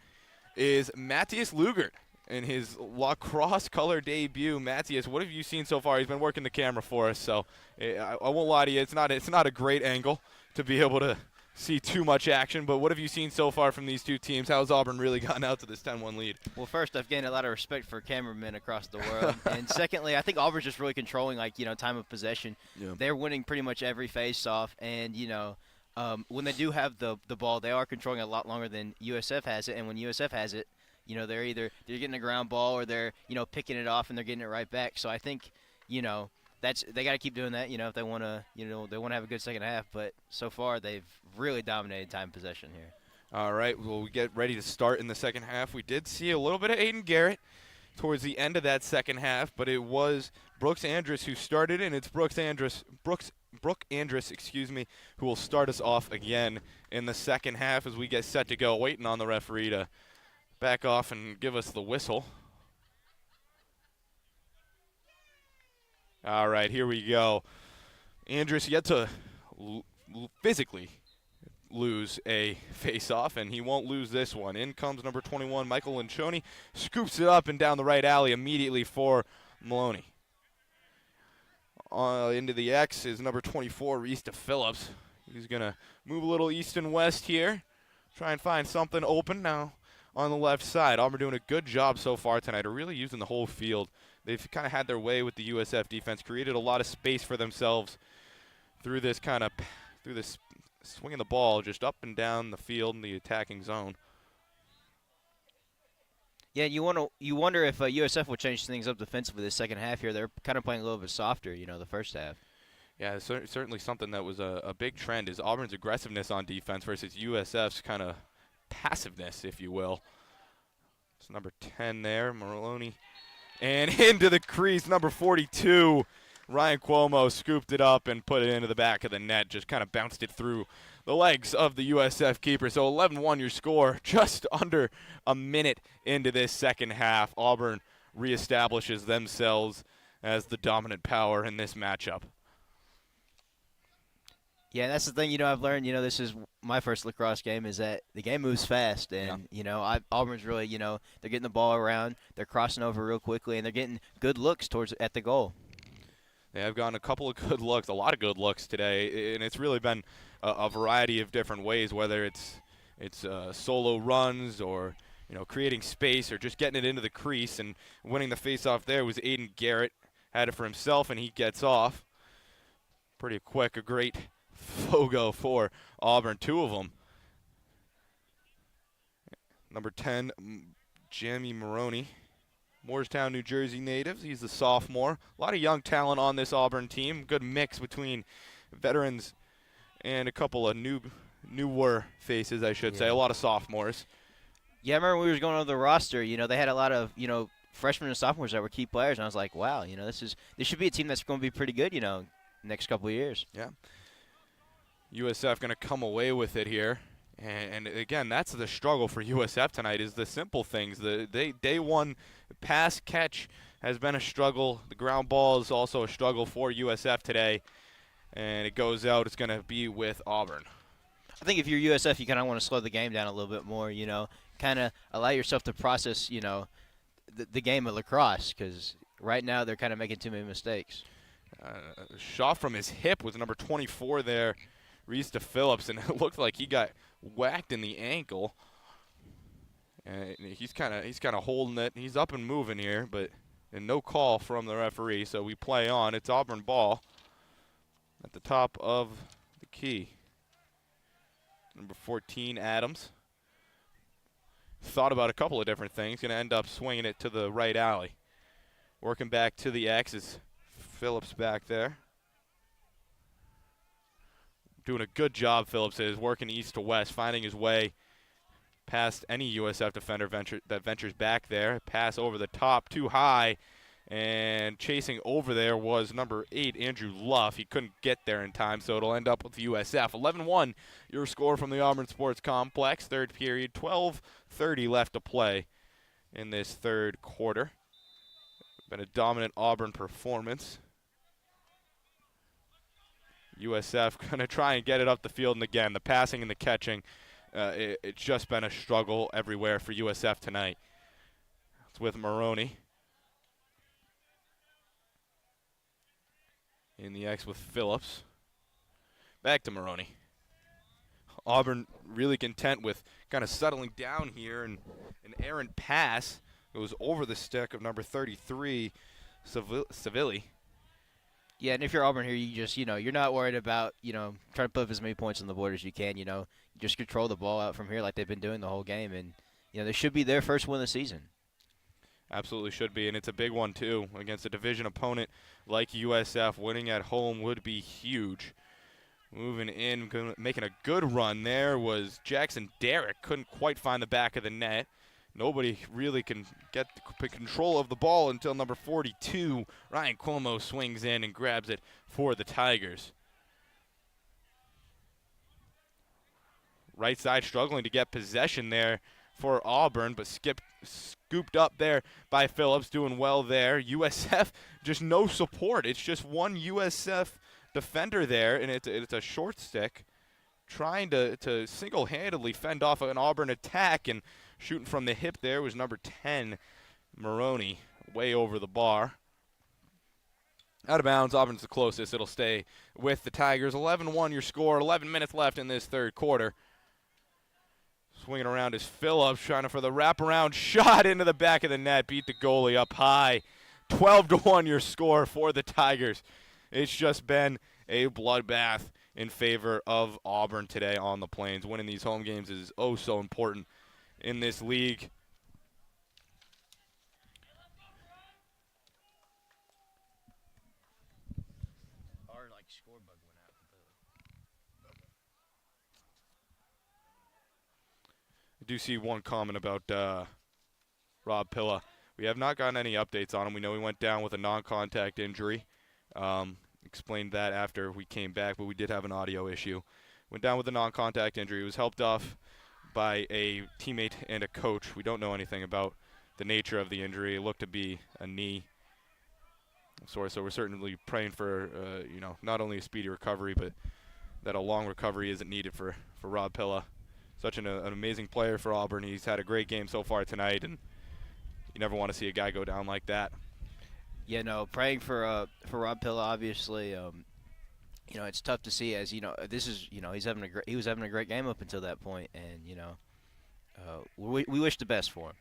is Matthias Lugert in his lacrosse color debut. Matthias, what have you seen so far? He's been working the camera for us, so I won't lie to you. It's not a great angle to be able to see too much action, but what have you seen so far from these two teams? How has Auburn really gotten out to this 10-1 lead? Well, first, I've gained a lot of respect for cameramen across the world. And secondly, I think Auburn's just really controlling, time of possession. Yeah. They're winning pretty much every face-off. And, when they do have the ball, they are controlling it a lot longer than USF has it. And when USF has it, they're getting a ground ball or they're, picking it off and they're getting it right back. So I think, they got to keep doing that, if they want to, they want to have a good second half. But so far, they've really dominated time possession here. All right, well, we get ready to start in the second half. We did see a little bit of Aiden Garrett towards the end of that second half, but it was Brooks Andrus who started, and it's Brooke Andrus, who will start us off again in the second half as we get set to go, waiting on the referee to back off and give us the whistle. All right, here we go. Andrus yet to physically lose a face-off, and he won't lose this one. In comes number 21, Michael Lencioni, scoops it up and down the right alley immediately for Maloney. Into the X is number 24, Reese Phillips. He's going to move a little east and west here, try and find something open now on the left side. Auburn doing a good job so far tonight of really using the whole field. They've kind of had their way with the USF defense, created a lot of space for themselves through this swinging the ball just up and down the field in the attacking zone. Yeah, you wonder if USF will change things up defensively this second half here. They're kind of playing a little bit softer, the first half. Yeah, certainly something that was a big trend is Auburn's aggressiveness on defense versus USF's kind of passiveness, if you will. It's number 10 there, Maloney. And into the crease, number 42, Ryan Cuomo scooped it up and put it into the back of the net, just kind of bounced it through the legs of the USF keeper. So 11-1 your score, just under a minute into this second half. Auburn reestablishes themselves as the dominant power in this matchup. Yeah, that's the thing, I've learned, this is my first lacrosse game, is that the game moves fast. And, Auburn's really, they're getting the ball around, they're crossing over real quickly, and they're getting good looks at the goal. They have gotten a couple of good looks, a lot of good looks today, and it's really been a variety of different ways, whether it's solo runs or, creating space or just getting it into the crease. And winning the faceoff there was Aiden Garrett, had it for himself, and he gets off pretty quick. A great Fogo for Auburn, two of them. Number 10, Jamie Maroney, Moorestown, New Jersey native. He's a sophomore. A lot of young talent on this Auburn team. Good mix between veterans and a couple of newer faces, I should say. A lot of sophomores. Yeah, I remember when we were going over the roster, they had a lot of, freshmen and sophomores that were key players, and I was like, wow, this should be a team that's going to be pretty good, next couple of years. Yeah. USF going to come away with it here. And again, that's the struggle for USF tonight is the simple things. The day one pass catch has been a struggle. The ground ball is also a struggle for USF today. And it goes out. It's going to be with Auburn. I think if you're USF, you kind of want to slow the game down a little bit more, kind of allow yourself to process, the game of lacrosse, because right now they're kind of making too many mistakes. Shot from his hip was number 24 there. Reese Phillips, and it looked like he got whacked in the ankle. And he's kind of holding it. He's up and moving here, and no call from the referee, so we play on. It's Auburn ball at the top of the key. Number 14, Adams. Thought about a couple of different things. Going to end up swinging it to the right alley. Working back to the X is Phillips back there. Doing a good job, Phillips is, working east to west, finding his way past any USF defender that ventures back there. Pass over the top, too high, and chasing over there was number 8, Andrew Luff. He couldn't get there in time, so it'll end up with USF. 11-1, your score from the Auburn Sports Complex. Third period, 12:30 left to play in this third quarter. Been a dominant Auburn performance. USF going to try and get it up the field, and again, the passing and the catching, it's just been a struggle everywhere for USF tonight. It's with Maroney. In the X with Phillips. Back to Maroney. Auburn really content with kind of settling down here, and an errant pass goes over the stick of number 33, Savilli. Yeah, and if you're Auburn here, you just, you're not worried about, trying to put as many points on the board as you can, You just control the ball out from here like they've been doing the whole game, and, this should be their first win of the season. Absolutely should be, and it's a big one, too. Against a division opponent like USF, winning at home would be huge. Moving in, making a good run there was Jackson Derrick. Couldn't quite find the back of the net. Nobody really can get control of the ball until number 42, Ryan Cuomo, swings in and grabs it for the Tigers. Right side struggling to get possession there for Auburn, but scooped up there by Phillips, doing well there. USF, just no support. It's just one USF defender there, and it's a short stick trying to single-handedly fend off an Auburn attack, and shooting from the hip there was number 10, Maroney, way over the bar. Out of bounds, Auburn's the closest. It'll stay with the Tigers. 11-1 your score, 11 minutes left in this third quarter. Swinging around is Phillips, trying for the wraparound shot into the back of the net. Beat the goalie up high. 12-1 your score for the Tigers. It's just been a bloodbath in favor of Auburn today on the Plains. Winning these home games is oh so important in this league. Our score bug went out completely. I do see one comment about Rob Pilla. We have not gotten any updates on him. We know he went down with a non-contact injury. Explained that after we came back, but we did have an audio issue. Went down with a non-contact injury. He was helped off by a teammate and a coach. We don't know anything about the nature of the injury. It looked to be a knee. So we're certainly praying for, not only a speedy recovery, but that a long recovery isn't needed for Rob Pilla. Such an amazing player for Auburn. He's had a great game so far tonight, and you never want to see a guy go down like that. Yeah, no, praying for Rob Pilla, obviously. It's tough to see, as this is, he was having a great game up until that point, and we wish the best for him.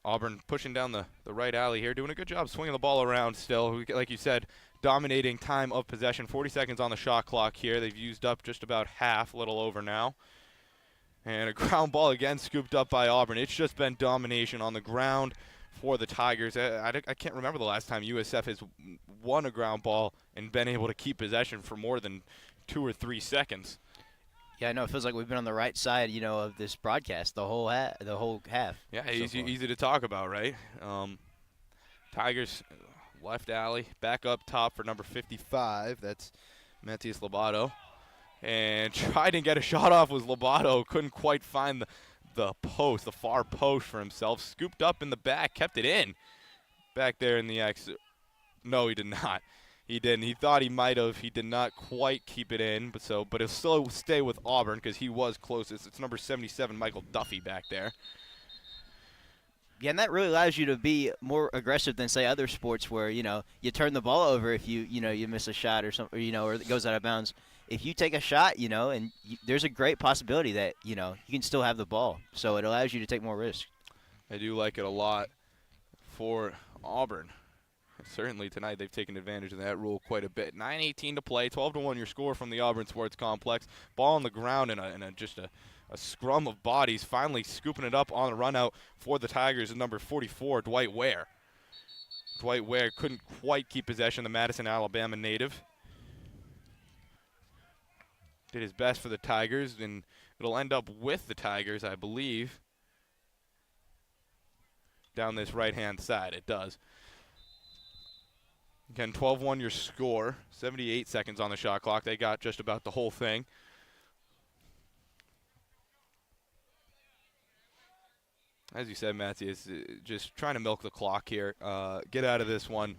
Auburn pushing down the right alley here, doing a good job swinging the ball around still. Like you said, dominating time of possession. 40 seconds on the shot clock here. They've used up just about half, a little over now. And a ground ball again scooped up by Auburn. It's just been domination on the ground for the Tigers. I can't remember the last time USF has won a ground ball and been able to keep possession for more than 2 or 3 seconds. Yeah, I know. It feels like we've been on the right side, of this broadcast the whole half. Yeah, easy to talk about, right? Tigers left alley, back up top for number 55. That's Matthias Lobato. And tried to get a shot off was Lobato. Couldn't quite find the far post for himself. Scooped up in the back, kept it in. Back there in the X. No, he did not. He didn't. He thought he might have. He did not quite keep it in, but he'll still stay with Auburn because he was closest. It's number 77, Michael Duffy, back there. Yeah, and that really allows you to be more aggressive than, say, other sports where, you turn the ball over if you miss a shot or something, or it goes out of bounds. If you take a shot, and there's a great possibility that, you can still have the ball. So it allows you to take more risk. I do like it a lot for Auburn. Certainly tonight they've taken advantage of that rule quite a bit. 9:18 to play, 12-1 your score from the Auburn Sports Complex. Ball on the ground and just a scrum of bodies. Finally scooping it up on the run out for the Tigers is number 44, Dwight Ware. Dwight Ware couldn't quite keep possession, the Madison, Alabama native. Did his best for the Tigers, and it'll end up with the Tigers, I believe. Down this right-hand side, it does. Again, 12-1 your score. 78 seconds on the shot clock. They got just about the whole thing. as you said, Matthew, is just trying to milk the clock here. Get out of this one.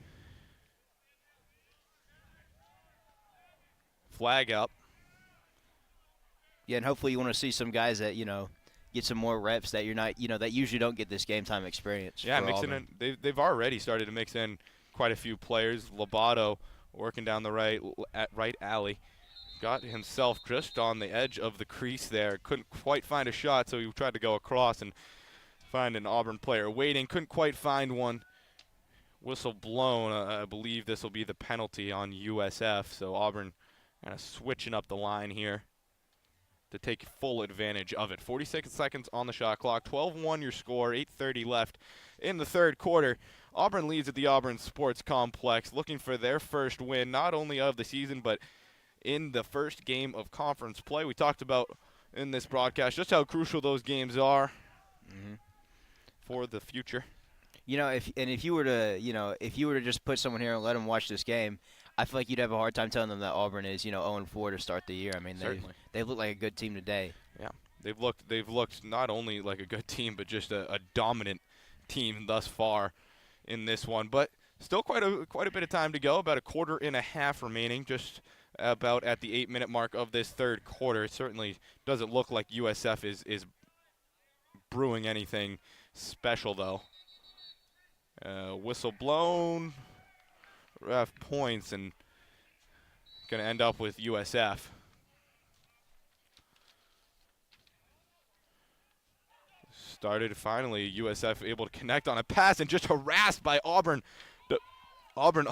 Flag up. Yeah, and hopefully you want to see some guys that, get some more reps that you're not, that usually don't get this game time experience. Yeah, mixing in. They've already started to mix in quite a few players. Lobato working down the right alley. Got himself just on the edge of the crease there. Couldn't quite find a shot, so he tried to go across and find an Auburn player waiting. Couldn't quite find one. Whistle blown. I believe this will be the penalty on USF. So Auburn kind of switching up the line here to take full advantage of it. 46 seconds on the shot clock. 12-1 your score. 8:30 left in the third quarter. Auburn leads at the Auburn Sports Complex, looking for their first win, not only of the season, but in the first game of conference play. We talked about in this broadcast just how crucial those games are for the future. If you were to just put someone here and let them watch this game, I feel like you'd have a hard time telling them that Auburn is 0-4 to start the year. I mean, they look like a good team today. Yeah, they've looked not only like a good team, but just a dominant team thus far in this one. But still quite a bit of time to go. About a quarter and a half remaining. Just about at the 8-minute mark of this third quarter. It certainly doesn't look like USF is brewing anything special, though. Whistle blown. Ref points and going to end up with USF. Started finally. USF able to connect on a pass and just harassed by Auburn. The Auburn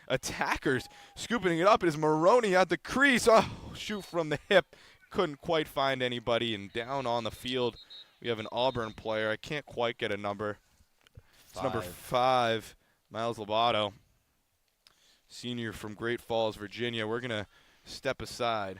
attackers scooping it up. It is Maroney at the crease. Oh, shoot from the hip. Couldn't quite find anybody. And down on the field, we have an Auburn player. I can't quite get a number. It's number 5, Miles Lobato, senior from Great Falls, Virginia. We're going to step aside.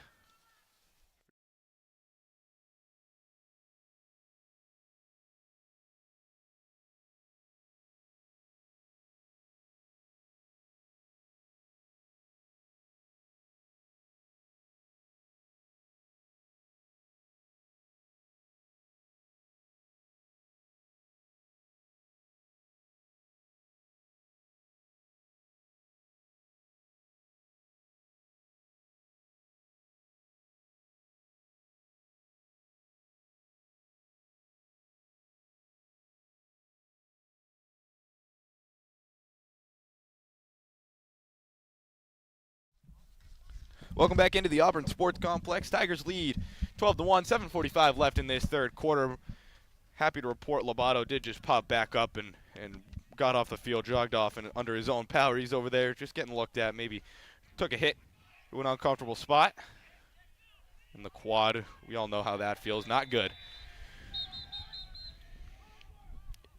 Welcome back into the Auburn Sports Complex. Tigers lead 12-1, 7:45 left in this third quarter. Happy to report Lobato did just pop back up and got off the field, jogged off and under his own power. He's over there just getting looked at, maybe took a hit to an uncomfortable spot. In the quad, we all know how that feels. Not good.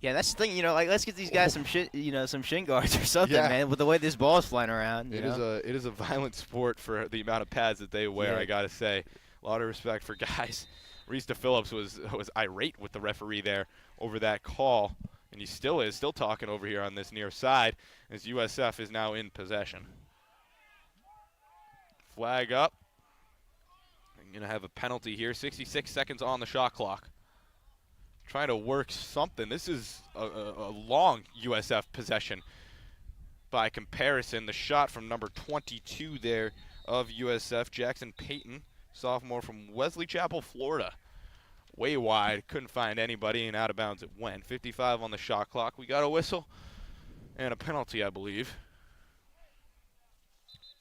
Yeah, that's the thing, let's get these guys some shin guards or something, man, with the way this ball is flying around. It is a violent sport for the amount of pads that they wear, I got to say. A lot of respect for guys. Reese Phillips was irate with the referee there over that call, and he still is, talking over here on this near side as USF is now in possession. Flag up. I'm going to have a penalty here. 66 seconds on the shot clock. Trying to work something. This is a long USF possession by comparison. The shot from number 22 there of USF, Jackson Payton, sophomore from Wesley Chapel, Florida. Way wide, couldn't find anybody, and out of bounds it went. 55 on the shot clock. We got a whistle and a penalty, I believe.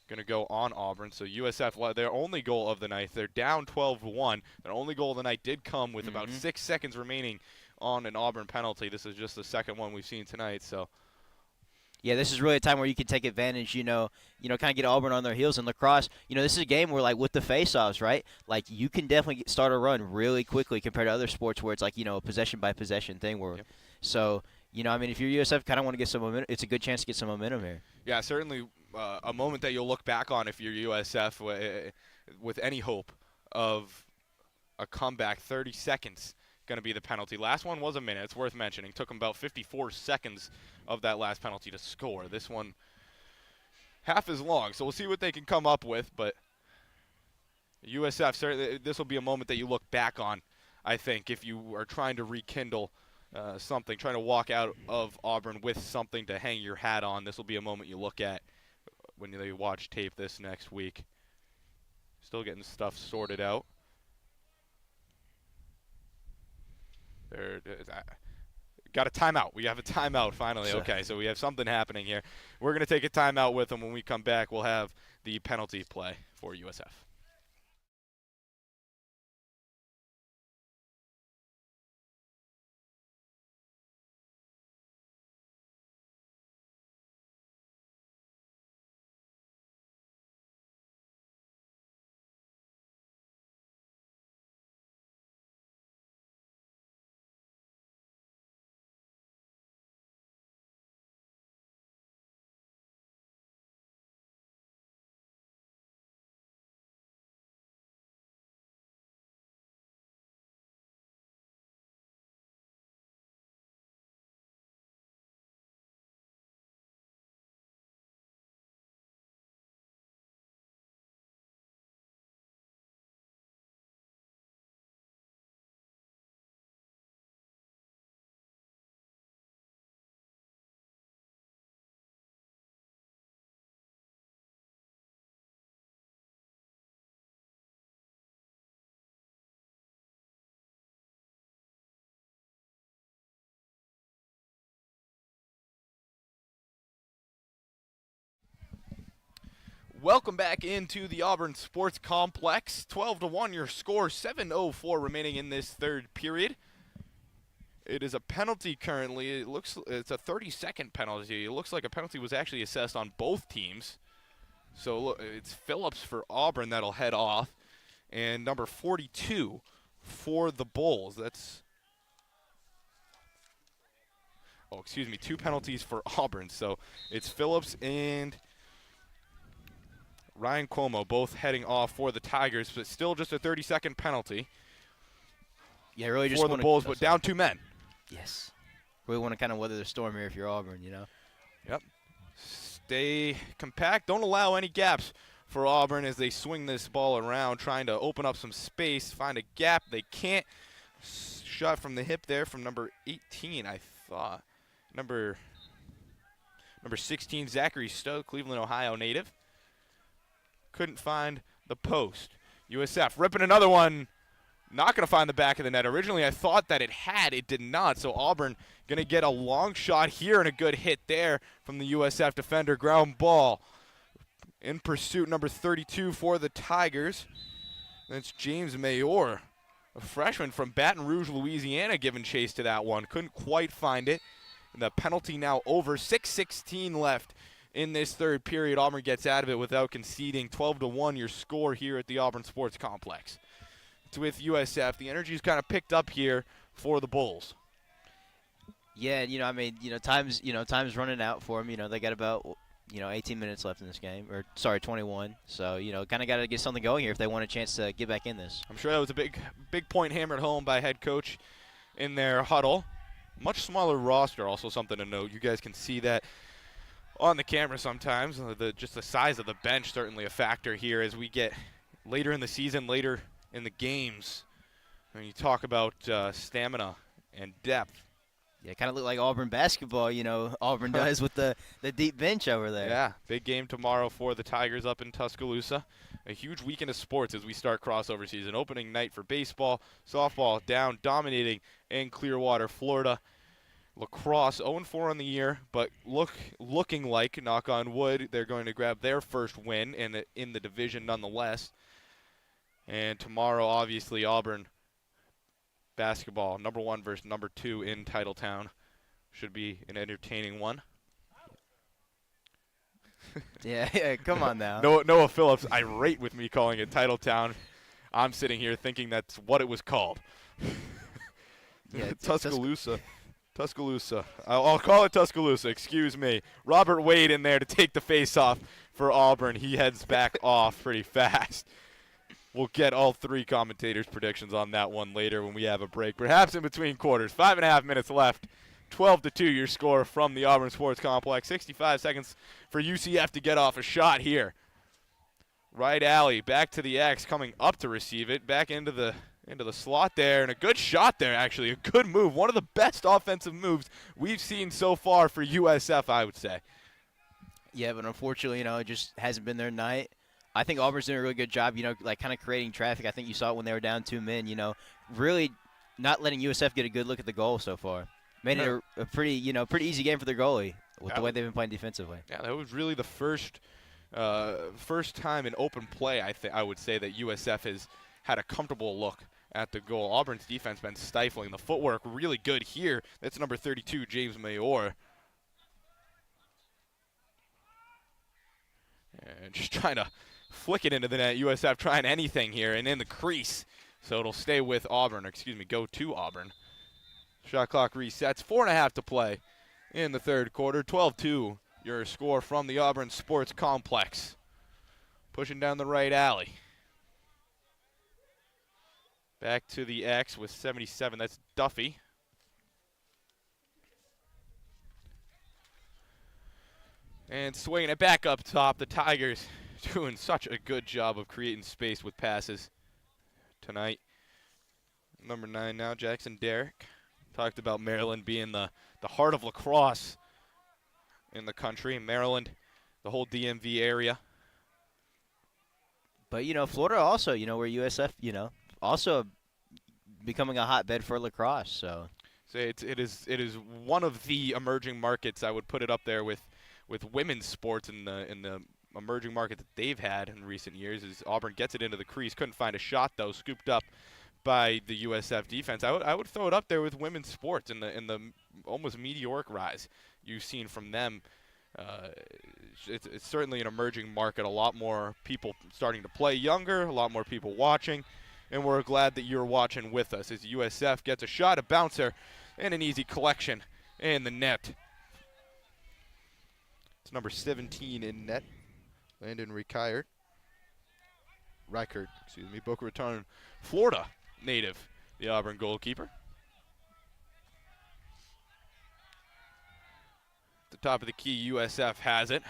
Going to go on Auburn. So USF, their only goal of the night, they're down 12-1. Their only goal of the night did come with about 6 seconds remaining on an Auburn penalty. This is just the second one we've seen tonight. So, yeah, this is really a time where you can take advantage, kind of get Auburn on their heels. And lacrosse, this is a game where, with the face-offs, right, you can definitely start a run really quickly compared to other sports where it's a possession-by-possession thing. So, if you're USF, kind of want to get some momentum. It's a good chance to get some momentum here. Yeah, certainly a moment that you'll look back on if you're USF with any hope of a comeback. 30 seconds going to be the penalty. Last one was a minute. It's worth mentioning. Took them about 54 seconds of that last penalty to score. This one half as long, so we'll see what they can come up with. But USF, certainly, this will be a moment that you look back on, I think, if you are trying to rekindle something, trying to walk out of Auburn with something to hang your hat on. This will be a moment you look at when you watch tape this next week. Still getting stuff sorted out. Got a timeout. We have a timeout finally. Okay, so we have something happening here. We're going to take a timeout with them. When we come back, we'll have the penalty play for USF. Welcome back into the Auburn Sports Complex. 12-1 your score, 7:04 remaining in this third period. It is a penalty currently. It's a 30-second penalty. It looks like a penalty was actually assessed on both teams. So look, it's Phillips for Auburn that'll head off, and number 42 for the Bulls. That's two penalties for Auburn. So it's Phillips and Ryan Cuomo both heading off for the Tigers, but still just a 30-second penalty. Yeah, really just for the Bulls, but down 2 men. Yes. Really want to kind of weather the storm here if you're Auburn, you know? Yep. Stay compact. Don't allow any gaps for Auburn as they swing this ball around, trying to open up some space, find a gap. They can't. Shot from the hip there from number 18, I thought. Number 16, Zachary Stowe, Cleveland, Ohio native. Couldn't find the post. USF ripping another one. Not going to find the back of the net. Originally, I thought that it had. It did not. So Auburn going to get a long shot here and a good hit there from the USF defender. Ground ball. In pursuit, number 32 for the Tigers. That's James Mayor, a freshman from Baton Rouge, Louisiana, giving chase to that one. Couldn't quite find it. And the penalty now over. 6:16 left in this third period. Auburn gets out of it without conceding. 12-1 your score here at the Auburn Sports Complex. It's with USF. The energy's kind of picked up here for the Bulls. Yeah, time's running out for them. They got about 18 minutes left in this game, or sorry, 21. So, kind of got to get something going here if they want a chance to get back in this. I'm sure that was a big point hammered home by head coach in their huddle. Much smaller roster, also something to note. You guys can see that on the camera sometimes. Just the size of the bench certainly a factor here as we get later in the season, later in the games. When you talk about stamina and depth. Yeah, kind of look like Auburn basketball, Auburn does with the deep bench over there. Yeah, big game tomorrow for the Tigers up in Tuscaloosa. A huge weekend of sports as we start crossover season. Opening night for baseball, softball down, dominating in Clearwater, Florida. Lacrosse 0-4 on the year, but looking like, knock on wood, they're going to grab their first win in the division nonetheless. And tomorrow, obviously, Auburn basketball, number 1 versus number 2 in Titletown. Should be an entertaining one. Yeah, come on now. Noah Phillips irate with me calling it Titletown. I'm sitting here thinking that's what it was called. Yeah, Tuscaloosa. Tuscaloosa. I'll call it Tuscaloosa. Excuse me. Robert Wade in there to take the face-off for Auburn. He heads back off pretty fast. We'll get all 3 commentators' predictions on that one later when we have a break. Perhaps in between quarters. 5.5 minutes left. 12-2 your score from the Auburn Sports Complex. 65 seconds for UCF to get off a shot here. Right alley. Back to the X. Coming up to receive it. Back into the into the slot there, and a good shot there, actually. A good move. One of the best offensive moves we've seen so far for USF, I would say. Yeah, but unfortunately, it just hasn't been their night. I think Auburn's doing a really good job, like kind of creating traffic. I think you saw it when they were down 2 men, really not letting USF get a good look at the goal so far. Made it a pretty easy game for their goalie with the way they've been playing defensively. Yeah, that was really the first time in open play, I would say, that USF has had a comfortable look at the goal. Auburn's defense been stifling. The footwork really good here. That's number 32, James Mayor. And just trying to flick it into the net. USF trying anything here and in the crease. So it'll stay with Auburn, go to Auburn. Shot clock resets. 4.5 to play in the third quarter. 12-2, your score from the Auburn Sports Complex. Pushing down the right alley. Back to the X with 77. That's Duffy. And swinging it back up top. The Tigers doing such a good job of creating space with passes tonight. Number 9 now, Jackson Derrick. Talked about Maryland being the heart of lacrosse in the country. Maryland, the whole DMV area. But, Florida also, where USF, also becoming a hotbed for lacrosse. So it is one of the emerging markets. I would put it up there with women's sports in the emerging market that they've had in recent years. As Auburn gets it into the crease, couldn't find a shot though, scooped up by the USF defense. I would throw it up there with women's sports in the almost meteoric rise you've seen from them. It's certainly an emerging market. A lot more people starting to play younger, a lot more people watching, and we're glad that you're watching with us as USF gets a shot, a bouncer, and an easy collection in the net. It's number 17 in net, Landon Reichert, Boca Raton, Florida native, the Auburn goalkeeper. At the top of the key, USF has it.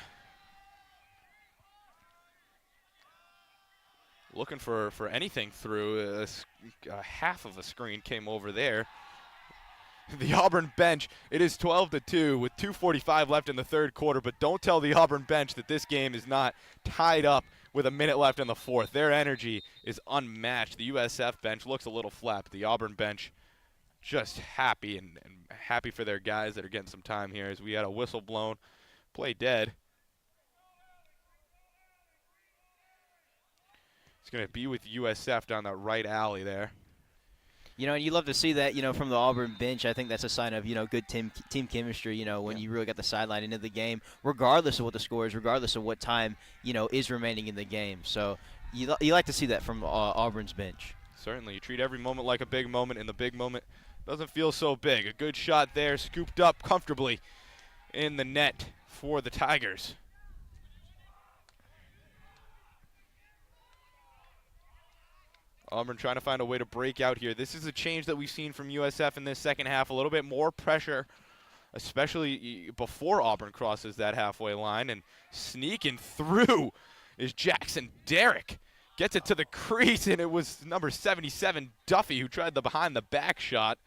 Looking for anything through. Half of a screen came over there. The Auburn bench, it is 12-2 with 2:45 left in the third quarter, but don't tell the Auburn bench that this game is not tied up with a minute left in the fourth. Their energy is unmatched. The USF bench looks a little flat, but the Auburn bench just happy and happy for their guys that are getting some time here as we had a whistle blown. Play dead. It's going to be with USF down that right alley there. And you love to see that, from the Auburn bench. I think that's a sign of, good team chemistry, when you really got the sideline into the game, regardless of what the score is, regardless of what time, is remaining in the game. So you like to see that from Auburn's bench. Certainly. You treat every moment like a big moment, and the big moment doesn't feel so big. A good shot there, scooped up comfortably in the net for the Tigers. Auburn trying to find a way to break out here. This is a change that we've seen from USF in this second half. A little bit more pressure, especially before Auburn crosses that halfway line. And sneaking through is Jackson Derrick. Gets it to the crease, and it was number 77, Duffy, who tried the behind-the-back shot.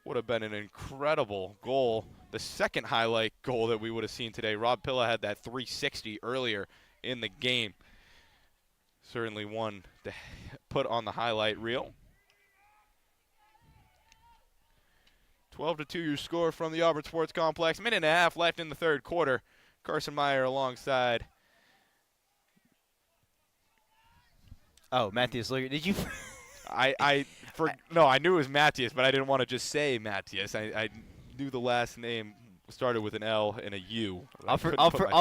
Would have been an incredible goal. The second highlight goal that we would have seen today. Rob Pilla had that 360 earlier in the game. Certainly one to put on the highlight reel. 12-2 your score from the Auburn Sports Complex. Minute and a half left in the third quarter. Carson Meyer alongside. Oh, Matthias Luger. Did you? No, I knew it was Matthias, but I didn't want to just say Matthias. I knew the last name started with an L and a U. I'll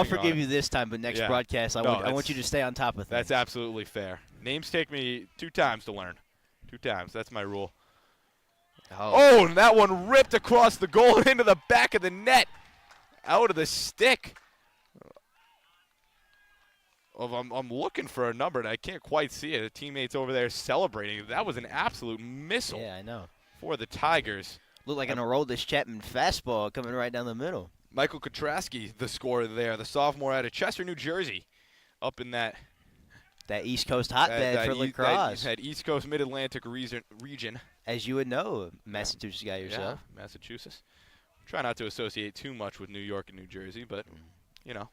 forgive you this time, but next broadcast, I want you to stay on top of things. That's absolutely fair. Names take me 2 times to learn. 2 times. That's my rule. Oh, and that one ripped across the goal and into the back of the net. Out of the stick. I'm looking for a number, and I can't quite see it. The teammates over there celebrating. That was an absolute missile. Yeah, I know. For the Tigers. Looked like an Aroldis Chapman fastball coming right down the middle. Michael Kotraski, the scorer there, the sophomore out of Chester, New Jersey, up in that That East Coast hotbed for lacrosse. That East Coast Mid-Atlantic region. As you would know, Massachusetts guy yourself. Yeah, Massachusetts. Try not to associate too much with New York and New Jersey, but, you know.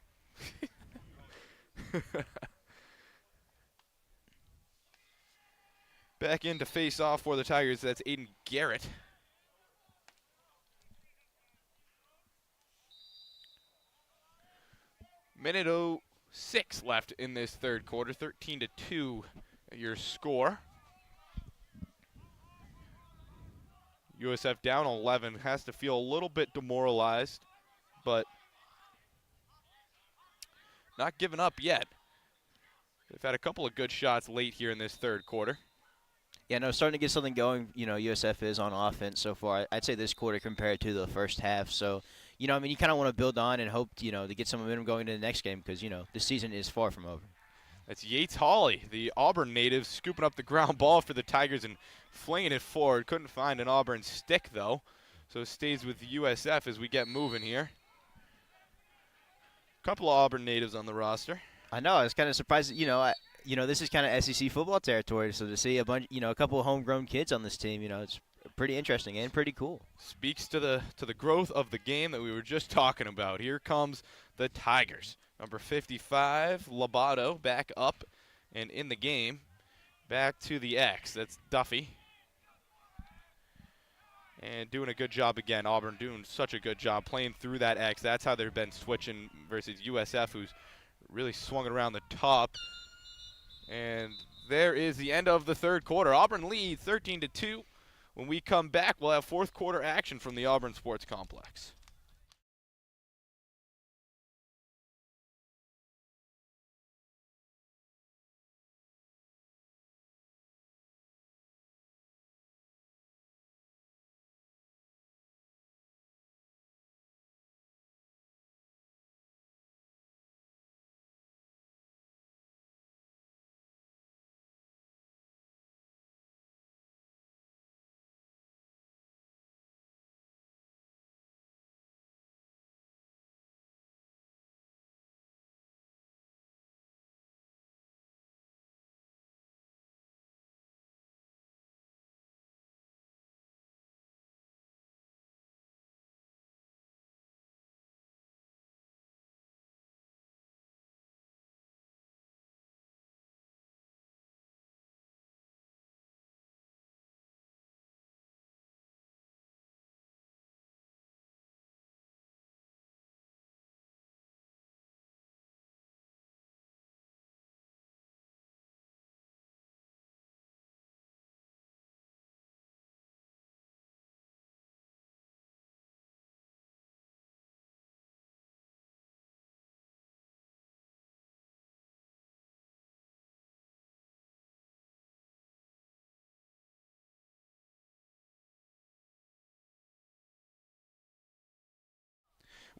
Back in to face off for the Tigers. That's Aiden Garrett. Minute 06 left in this third quarter. 13-2 your score. USF down 11. Has to feel a little bit demoralized, but not giving up yet. They've had a couple of good shots late here in this third quarter. Yeah, no, starting to get something going, USF is on offense so far. I'd say this quarter compared to the first half. So, you kind of want to build on and hope, to get some momentum going into the next game because, this season is far from over. That's Yates Hawley, the Auburn native, scooping up the ground ball for the Tigers and flinging it forward. Couldn't find an Auburn stick, though. So it stays with USF as we get moving here. Couple of Auburn natives on the roster. I know. I was kind of surprised. This is kind of SEC football territory. So to see a couple of homegrown kids on this team, it's pretty interesting and pretty cool. Speaks to the growth of the game that we were just talking about. Here comes the Tigers. Number 55, Lobato, back up and in the game. Back to the X. That's Duffy. And doing a good job again. Auburn doing such a good job playing through that X. That's how they've been switching versus USF, who's really swung it around the top. And there is the end of the third quarter. Auburn leads 13-2. When we come back, we'll have fourth quarter action from the Auburn Sports Complex.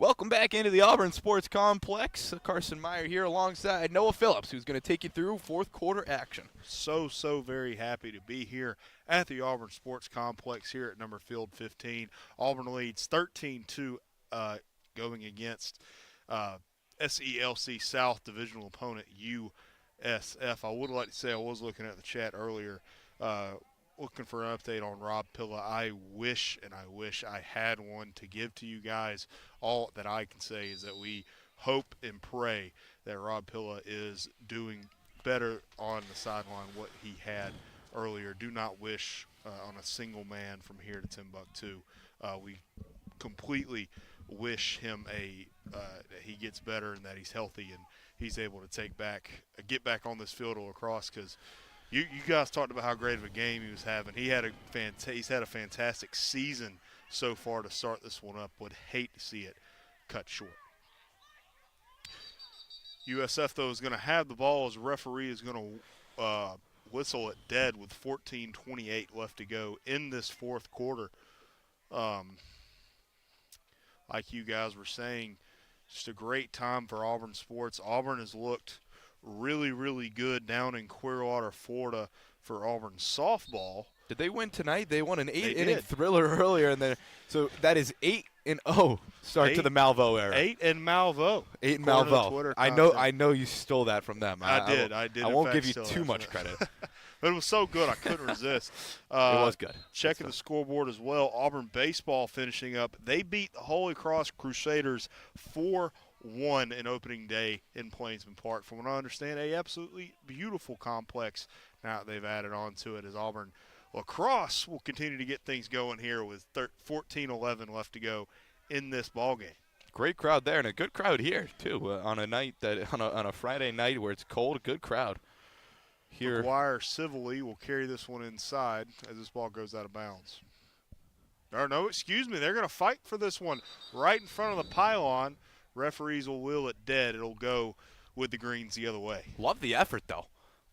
Welcome back into the Auburn Sports Complex. Carson Meyer here alongside Noah Phillips, who's going to take you through fourth quarter action. So very happy to be here at the Auburn Sports Complex here at number field 15. Auburn leads 13-2 going against SELC South divisional opponent USF. I would like to say I was looking at the chat earlier looking for an update on Rob Pilla. I wish I had one to give to you guys. All that I can say is that we hope and pray that Rob Pilla is doing better on the sideline what he had earlier. Do not wish on a single man from here to Timbuktu. We completely wish him that he gets better and that he's healthy and he's able to get back on this field of lacrosse because you guys talked about how great of a game he was having. He's had a fantastic season so far to start this one up. Would hate to see it cut short. USF, though, is going to have the ball as the referee is going to whistle it dead with 14:28 left to go in this fourth quarter. Like you guys were saying, just a great time for Auburn sports. Auburn has looked really good down in Clearwater, Florida for Auburn softball. Did they win tonight? They won an 8-inning did. thriller earlier, and then so that is 8-0 start to the Malvo era. 8 and Malvo. 8 and according to the Malvo. Twitter I content. know you stole that from them. I did. I in won't fact, give you steal too that much from them. credit. But it was so good I couldn't resist. It was good. Checking the scoreboard as well. Auburn baseball finishing up. They beat the Holy Cross Crusaders 4-1 in opening day in Plainsman Park. From what I understand, a absolutely beautiful complex now that they've added on to it, as Auburn Lacrosse will continue to get things going here with 14-11 left to go in this ballgame. Great crowd there, and a good crowd here too. On a night that on a Friday night where it's cold, a good crowd here. McGuire civilly will carry this one inside as this ball goes out of bounds. Or no, excuse me, they're going to fight for this one right in front of the pylon. Referees will wheel it dead. It'll go with the greens the other way. Love the effort, though.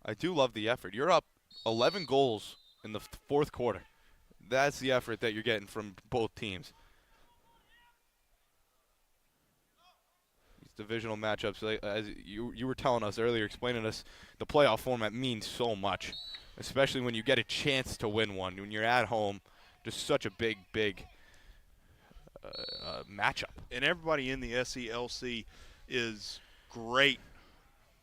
I do love the effort. You're up 11 goals in the fourth quarter. That's the effort that you're getting from both teams. These divisional matchups, as you were telling us earlier, explaining to us, the playoff format means so much, especially when you get a chance to win one. When you're at home, just such a big matchup. And everybody in the SELC is great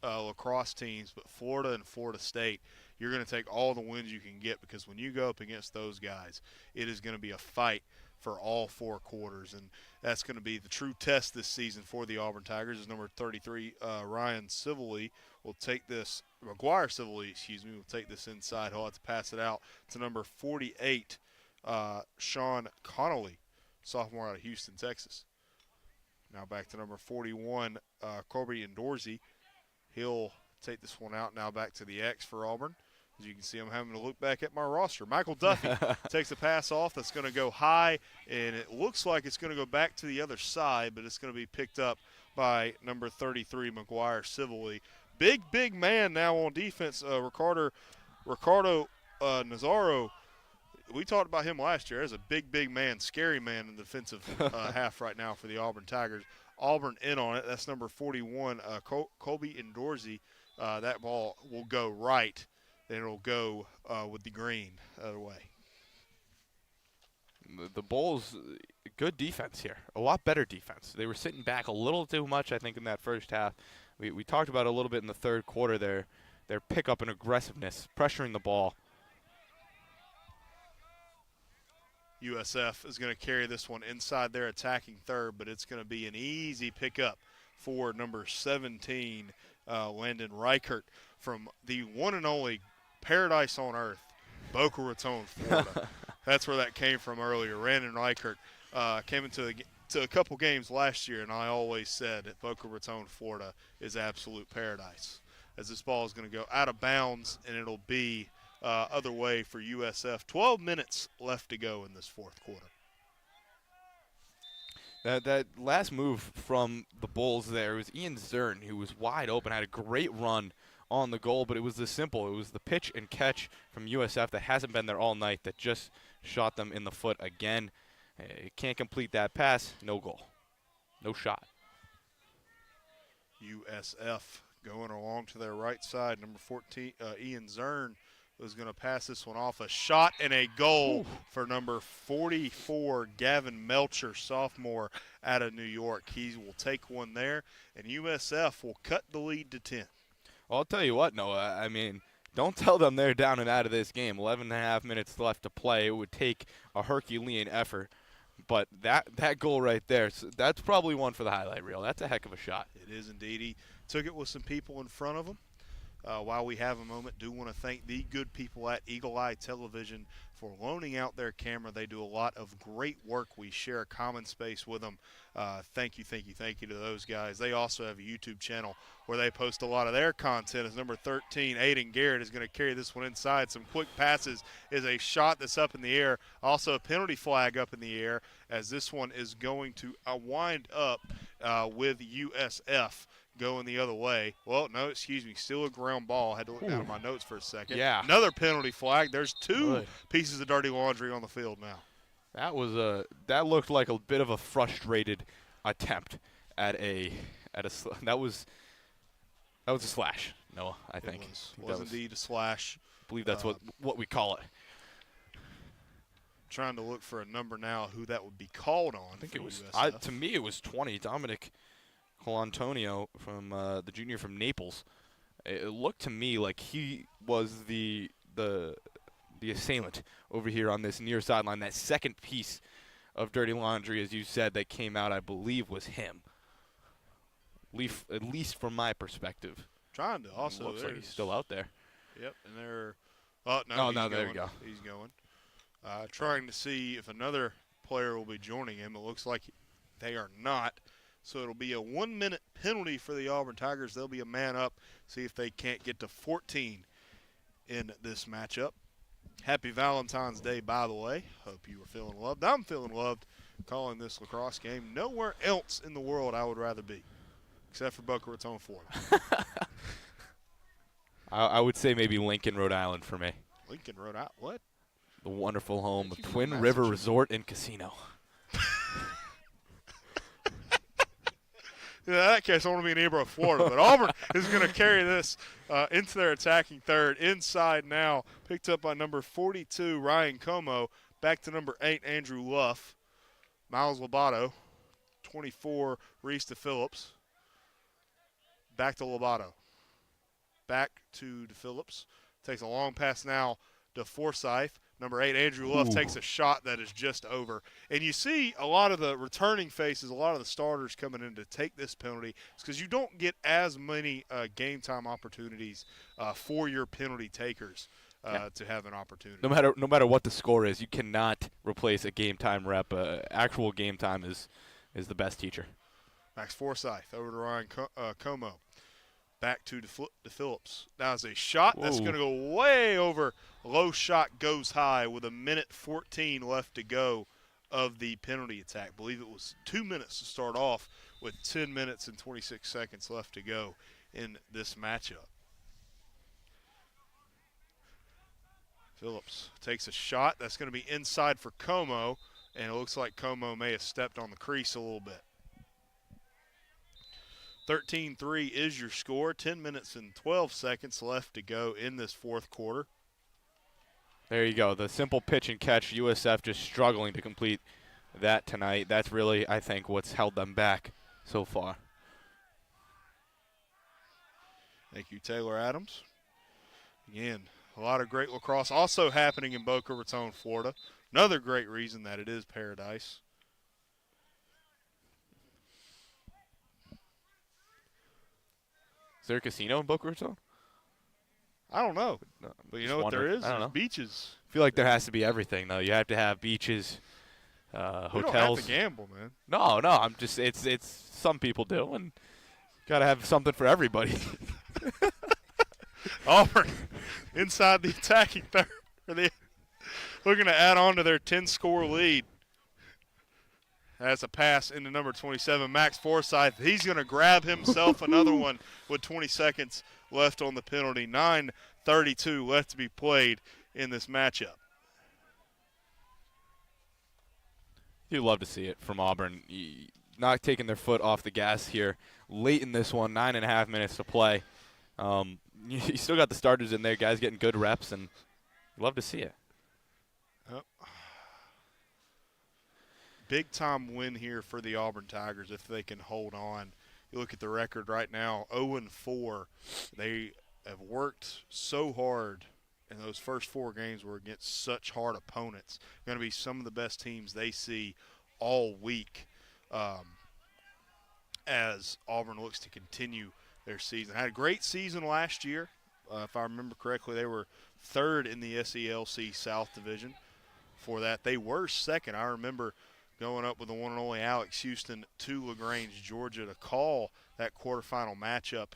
lacrosse teams, but Florida and Florida State, you're going to take all the wins you can get, because when you go up against those guys, it is going to be a fight for all four quarters, and that's going to be the true test this season for the Auburn Tigers. As number 33, Ryan Civilly will take this, McGuire Civilly, excuse me, will take this inside. He'll have to pass it out to number 48, Sean Connolly, sophomore out of Houston, Texas. Now back to number 41, Corby Indorsey. He'll take this one out. Now back to the X for Auburn. As you can see, I'm having to look back at my roster. Michael Duffy takes a pass off that's going to go high, and it looks like it's going to go back to the other side, but it's going to be picked up by number 33, McGuire Civilly. Big man now on defense, Ricardo Nazaro. We talked about him last year as a big man, scary man in the defensive half right now for the Auburn Tigers. Auburn in on it. That's number 41, Colby Indorsey. That ball will go right, and it'll go with the green the other way. The Bulls, good defense here. A lot better defense. They were sitting back a little too much, I think, in that first half. We talked about it a little bit in the third quarter, their pickup and aggressiveness, pressuring the ball. USF is going to carry this one inside their attacking third, but it's going to be an easy pickup for number 17, Landon Reichert, from the one and only paradise on earth, Boca Raton, Florida. That's where that came from earlier. Landon Reichert came into a couple games last year, and I always said that Boca Raton, Florida is absolute paradise. As this ball is going to go out of bounds, and it'll be other way for USF. 12 minutes left to go in this fourth quarter. That last move from the Bulls there was Ian Zern, who was wide open, had a great run on the goal, but it was the simple. It was the pitch and catch from USF that hasn't been there all night that just shot them in the foot again. Can't complete that pass, no goal. No shot. USF going along to their right side. Number 14, Ian Zern, was going to pass this one off. A shot and a goal for number 44, Gavin Melcher, sophomore out of New York. He will take one there, and USF will cut the lead to 10. Well, I'll tell you what, Noah. I mean, don't tell them they're down and out of this game. 11 and a half minutes left to play. It would take a Herculean effort. But that goal right there, that's probably one for the highlight reel. That's a heck of a shot. It is indeed. He took it with some people in front of him. While we have a moment, do want to thank the good people at Eagle Eye Television for loaning out their camera. They do a lot of great work. We share a common space with them. Thank you to those guys. They also have a YouTube channel where they post a lot of their content. As number 13, Aiden Garrett, is going to carry this one inside. Some quick passes, is a shot that's up in the air. Also a penalty flag up in the air, as this one is going to wind up with USF going the other way. Well, no, excuse me, still a ground ball. Had to look down at my notes for a second. Yeah. Another penalty flag. There's two pieces of dirty laundry on the field now. That looked like a bit of a frustrated attempt at that was a slash. Noah, I think. It was indeed a slash. I believe that's what we call it. trying to look for a number now who that would be called on. I think for it was. USF. To me, it was 20. Dominic Colantonio from the junior from Naples. It looked to me like he was the assailant over here on this near sideline. That second piece of dirty laundry, as you said, that came out, I believe, was him. At least from my perspective. Trying to also. Looks like he's still out there. Yep, and they're. Oh no! No, there you go. He's going. Trying to see if another player will be joining him. It looks like they are not. So it'll be a 1-minute penalty for the Auburn Tigers. They'll be a man up, see if they can't get to 14 in this matchup. Happy Valentine's Day, by the way. Hope you were feeling loved. I'm feeling loved calling this lacrosse game. Nowhere else in the world I would rather be, except for Boca Raton, Florida. I would say maybe Lincoln, Rhode Island for me. Lincoln, Rhode Island? What? The wonderful home of Thank you Twin for River messaging. Resort and Casino. In that case, I want to be in Ebro, Florida. But Auburn is going to carry this into their attacking third. Inside now, picked up by number 42, Ryan Como. Back to number 8, Andrew Luff. Miles Lobato. 24, Reese DePhillips. Back to Lobato. Back to DePhillips. Takes a long pass now to Forsyth. Number 8, Andrew Luff, takes a shot that is just over. And you see a lot of the returning faces, a lot of the starters coming in to take this penalty. It's because you don't get as many game time opportunities for your penalty takers to have an opportunity. No matter what the score is, you cannot replace a game time rep. Actual game time is the best teacher. Max Forsyth over to Ryan Como. Back to DePhillips. Now it's a shot that's going to go way over. Low shot goes high with 1:14 left to go of the penalty attack. I believe it was 2 minutes to start off with 10 minutes and 26 seconds left to go in this matchup. Phillips takes a shot. That's going to be inside for Como, and it looks like Como may have stepped on the crease a little bit. 13-3 is your score. 10 minutes and 12 seconds left to go in this fourth quarter. There you go. The simple pitch and catch. USF just struggling to complete that tonight. That's really, I think, what's held them back so far. Thank you, Taylor Adams. Again, a lot of great lacrosse also happening in Boca Raton, Florida. Another great reason that it is paradise. Is there a casino in Boca Raton? I don't know. No, But you just know what there wondering. is? I don't There's know. beaches. I feel like there has to be everything, though. You have to have beaches, We don't hotels. have to gamble, man. No, I'm just it's some people do, and got to have something for everybody. Auburn inside the attacking third. Looking to add on to their 10-score lead. That's a pass into number 27, Max Forsyth. He's going to grab himself another one with 20 seconds left on the penalty. 9:32 left to be played in this matchup. You'd love to see it from Auburn. Not taking their foot off the gas here late in this one, 9.5 minutes to play. You still got the starters in there, guys getting good reps, and you love to see it. Yep. Big-time win here for the Auburn Tigers if they can hold on. You look at the record right now, 0-4. They have worked so hard, and those first 4 games were against such hard opponents. Going to be some of the best teams they see all week as Auburn looks to continue their season. Had a great season last year. If I remember correctly, they were 3rd in the SELC South Division. For that, they were 2nd. I remember going up with the one and only Alex Houston to LaGrange, Georgia, to call that quarterfinal matchup.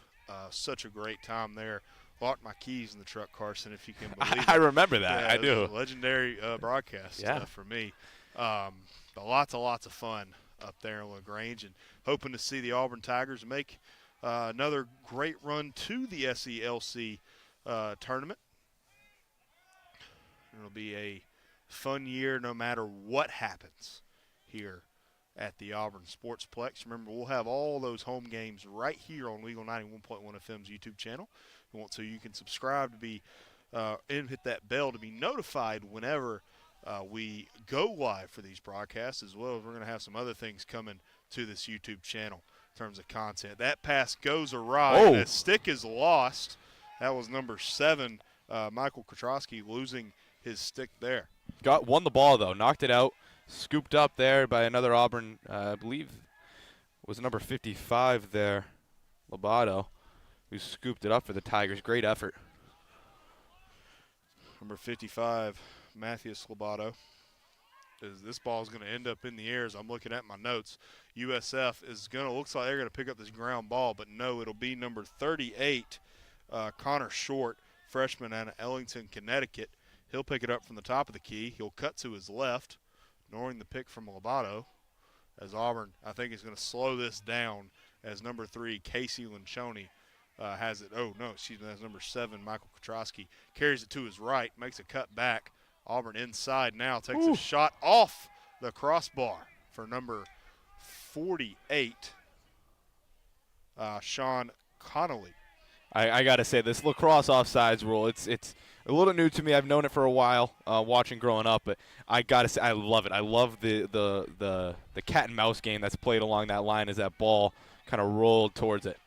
Such a great time there. Locked my keys in the truck, Carson, if you can believe it. I remember that. Yeah, I it was do. a legendary broadcast for me. But lots of fun up there in LaGrange, and hoping to see the Auburn Tigers make another great run to the SELC tournament. It'll be a fun year no matter what happens here at the Auburn Sportsplex. Remember, we'll have all those home games right here on WEGL 91.1 FM's YouTube channel. If you want to, you can subscribe to be and hit that bell to be notified whenever we go live for these broadcasts, as well as we're going to have some other things coming to this YouTube channel in terms of content. That pass goes awry, and a stick is lost. That was number 7, Michael Kotrowski, losing his stick there. Won the ball, though. Knocked it out. Scooped up there by another Auburn, I believe was number 55 there, Lobato, who scooped it up for the Tigers. Great effort. Number 55, Matthias Lobato. This ball is going to end up in the air as I'm looking at my notes. USF is going to, looks like they're going to pick up this ground ball, but no, it'll be number 38, Connor Short, freshman out of Ellington, Connecticut. He'll pick it up from the top of the key. He'll cut to his left, ignoring the pick from Lobato, as Auburn, I think, is going to slow this down as number 3, Casey Linchoni, has it. Oh, no, excuse me, that's number 7, Michael Kotrowski. Carries it to his right, makes a cut back. Auburn inside now, takes a shot off the crossbar for number 48, Sean Connolly. I got to say, this lacrosse offsides rule, it's a little new to me. I've known it for a while, watching growing up, but I got to say, I love it. I love the cat and mouse game that's played along that line as that ball kind of rolled towards it.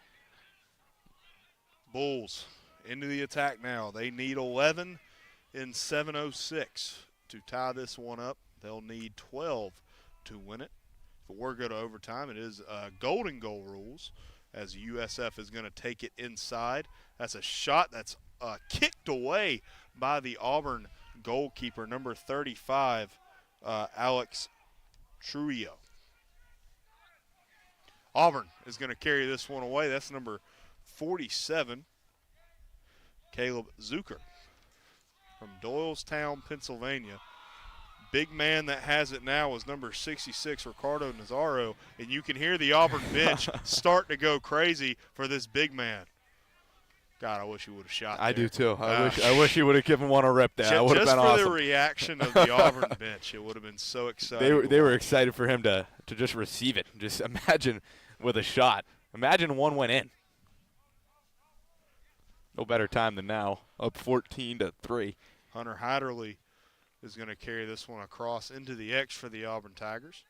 Bulls into the attack now. They need 11 in 7:06 to tie this one up. They'll need 12 to win it. If it were to go to overtime, it is golden goal rules, as USF is going to take it inside. That's a shot that's kicked away by the Auburn goalkeeper, number 35, Alex Trujillo. Auburn is going to carry this one away. That's number 47, Caleb Zucker from Doylestown, Pennsylvania. Big man that has it now is number 66, Ricardo Nazaro, and you can hear the Auburn bench start to go crazy for this big man. God, I wish he would have shot there. I do too. I wish he would have given one a rip there. That would have been awesome. Just for the reaction of the Auburn bench, it would have been so exciting. They were excited for him to just receive it. Just imagine with a shot. Imagine one went in. No better time than now. Up 14-3. Hunter Heiderly is going to carry this one across into the X for the Auburn Tigers.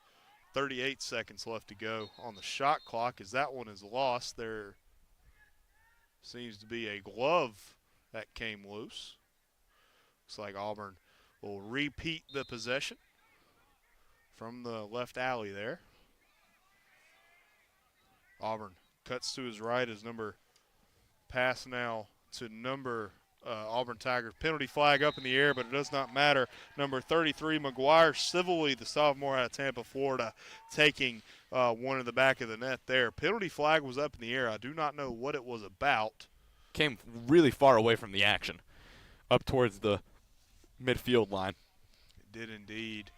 38 seconds left to go on the shot clock as that one is lost. There seems to be a glove that came loose. Looks like Auburn will repeat the possession from the left alley there. Auburn cuts to his right as number pass now to number Auburn Tigers. Penalty flag up in the air, but it does not matter. Number 33, McGuire Civilly, the sophomore out of Tampa, Florida, taking one in the back of the net there. Penalty flag was up in the air. I do not know what it was about. Came really far away from the action, up towards the midfield line. It did indeed.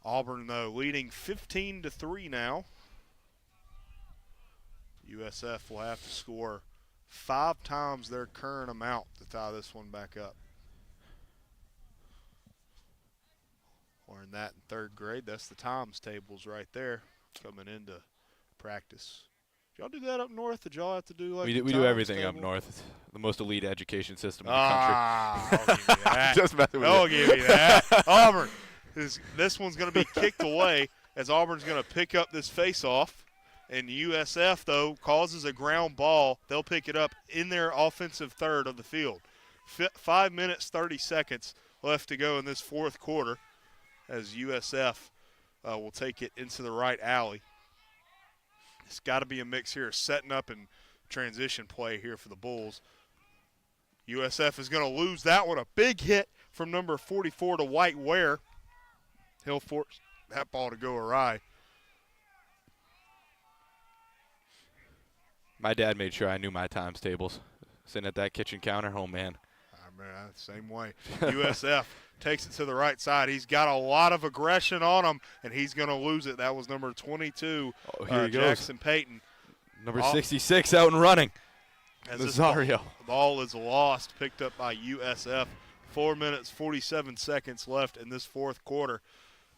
Auburn, though, leading 15-3 now. USF will have to score 5 times their current amount to tie this one back up. Learned that in 3rd grade. That's the times tables right there coming into practice. Did y'all do that up north? Did y'all have to do like we do everything up north. It's the most elite education system in the country. I'll give you that. Just messing with I'll give you that. Auburn, this one's going to be kicked away as Auburn's going to pick up this face-off. And USF, though, causes a ground ball. They'll pick it up in their offensive third of the field. 5 minutes, 30 seconds left to go in this 4th quarter as USF will take it into the right alley. It's got to be a mix here, setting up and transition play here for the Bulls. USF is going to lose that one. A big hit from number 44 to White Ware. He'll force that ball to go awry. My dad made sure I knew my times tables. Sitting at that kitchen counter, oh, man. Same way. USF takes it to the right side. He's got a lot of aggression on him, and he's going to lose it. That was number 22, Jackson Payton. Number 66 out and running. Nazario. The ball is lost, picked up by USF. 4 minutes, 47 seconds left in this 4th quarter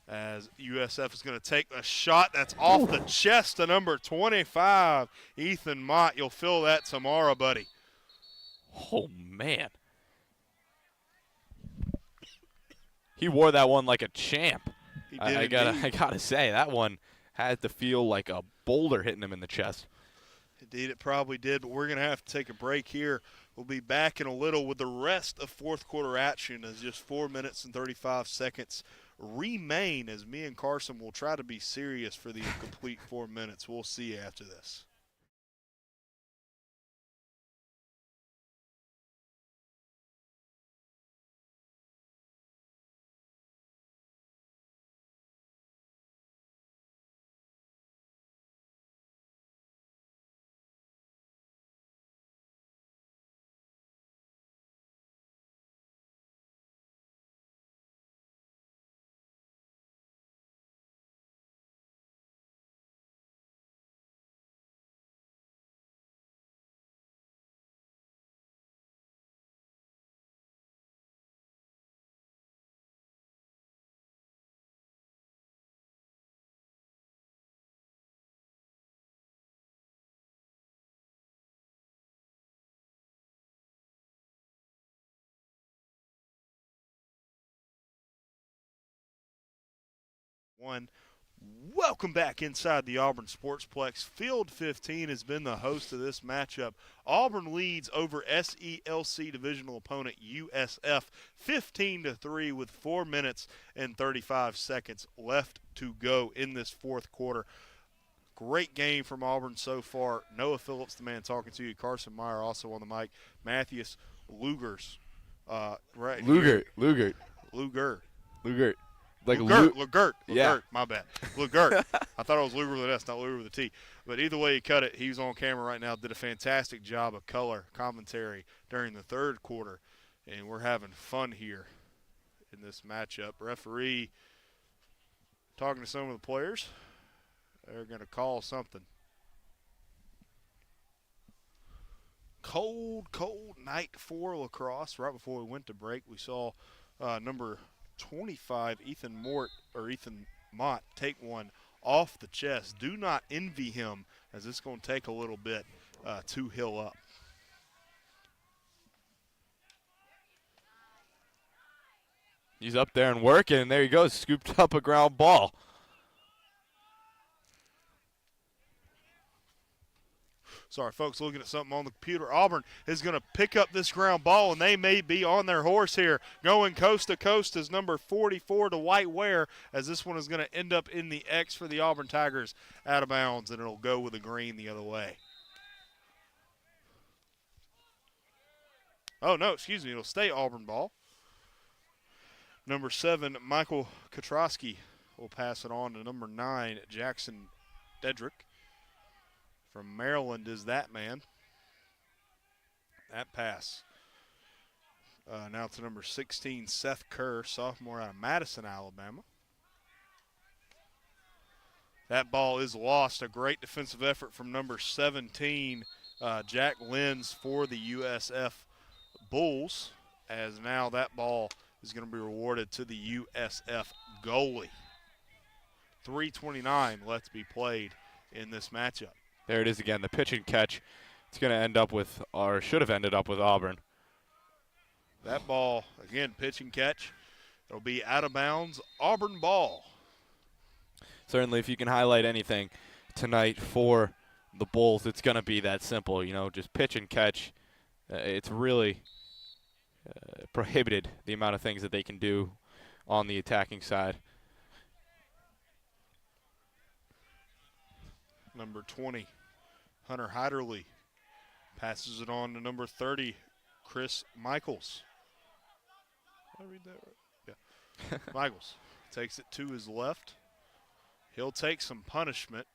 as USF is going to take a shot that's off the chest to number 25, Ethan Mott. You'll feel that tomorrow, buddy. Oh, man. he wore that one like a champ. He did I gotta say, that one had to feel like a boulder hitting him in the chest. Indeed, it probably did, but we're going to have to take a break here. We'll be back in a little with the rest of fourth quarter action as just 4 minutes and 35 seconds remain as me and Carson will try to be serious for the complete 4 minutes. We'll see you after this. Welcome back inside the Auburn Sportsplex. Field 15 has been the host of this matchup. Auburn leads over SELC divisional opponent USF 15-3 with 4 minutes and 35 seconds left to go in this fourth quarter. Great game from Auburn so far. Noah Phillips, the man talking to you. Carson Meyer also on the mic. Matthias Lugers. Luger. Like Lugert. Yeah. My bad. Lugert. I thought it was Luger with an S, not Luger with a T. But either way he cut it, he's on camera right now, did a fantastic job of color commentary during the third quarter. And we're having fun here in this matchup. Referee talking to some of the players. They're going to call something. Cold night for lacrosse. Right before we went to break, we saw number 25, Ethan Mott, take one off the chest. Do not envy him, as it's going to take a little bit to heal up. He's up there and working, and there he goes, scooped up a ground ball. Sorry, folks, looking at something on the computer. Auburn is going to pick up this ground ball, and they may be on their horse here. Going coast to coast is number 44 to White Ware, as this one is going to end up in the X for the Auburn Tigers out of bounds, and it'll go with the green the other way. Oh, no, excuse me. It'll stay Auburn ball. Number 7, Michael Katrowski will pass it on to number 9, Jackson Dedrick. From Maryland is that man. That pass. Now to number 16, Seth Kerr, sophomore out of Madison, Alabama. That ball is lost. A great defensive effort from number 17, Jack Lenz for the USF Bulls, as now that ball is going to be rewarded to the USF goalie. 3:29 left to be played in this matchup. There it is again, the pitch and catch. It's going to end up with, or should have ended up with, Auburn. That ball, again, pitch and catch. It'll be out of bounds, Auburn ball. Certainly, if you can highlight anything tonight for the Bulls, it's going to be that simple. You know, just pitch and catch. It's really prohibited, the amount of things that they can do on the attacking side. Number 20, Hunter Heiderly, passes it on to number 30, Chris Michaels. Did I read that right? Yeah. Michaels takes it to his left. He'll take some punishment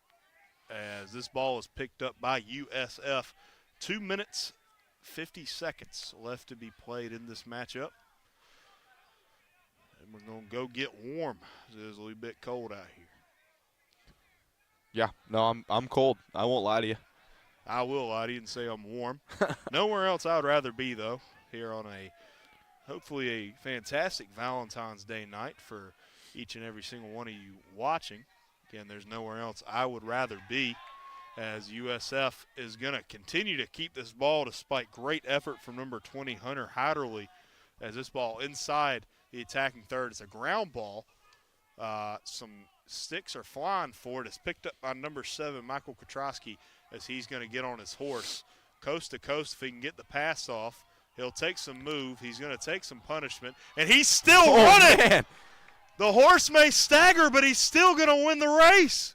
as this ball is picked up by USF. 2 minutes, 50 seconds left to be played in this matchup. And we're going to go get warm. It's a little bit cold out here. Yeah, no, I'm cold. I won't lie to you. I will lie to you and say I'm warm. Nowhere else I would rather be, though, here on hopefully a fantastic Valentine's Day night for each and every single one of you watching. Again, there's nowhere else I would rather be, as USF is going to continue to keep this ball despite great effort from number 20, Hunter Heiderly, as this ball inside the attacking third. It's a ground ball. Some sticks are flying for it. It's picked up by number 7, Michael Kotrowski, as he's going to get on his horse. Coast to coast, if he can get the pass off, he'll take some move. He's going to take some punishment, and he's still running. Man. The horse may stagger, but he's still going to win the race.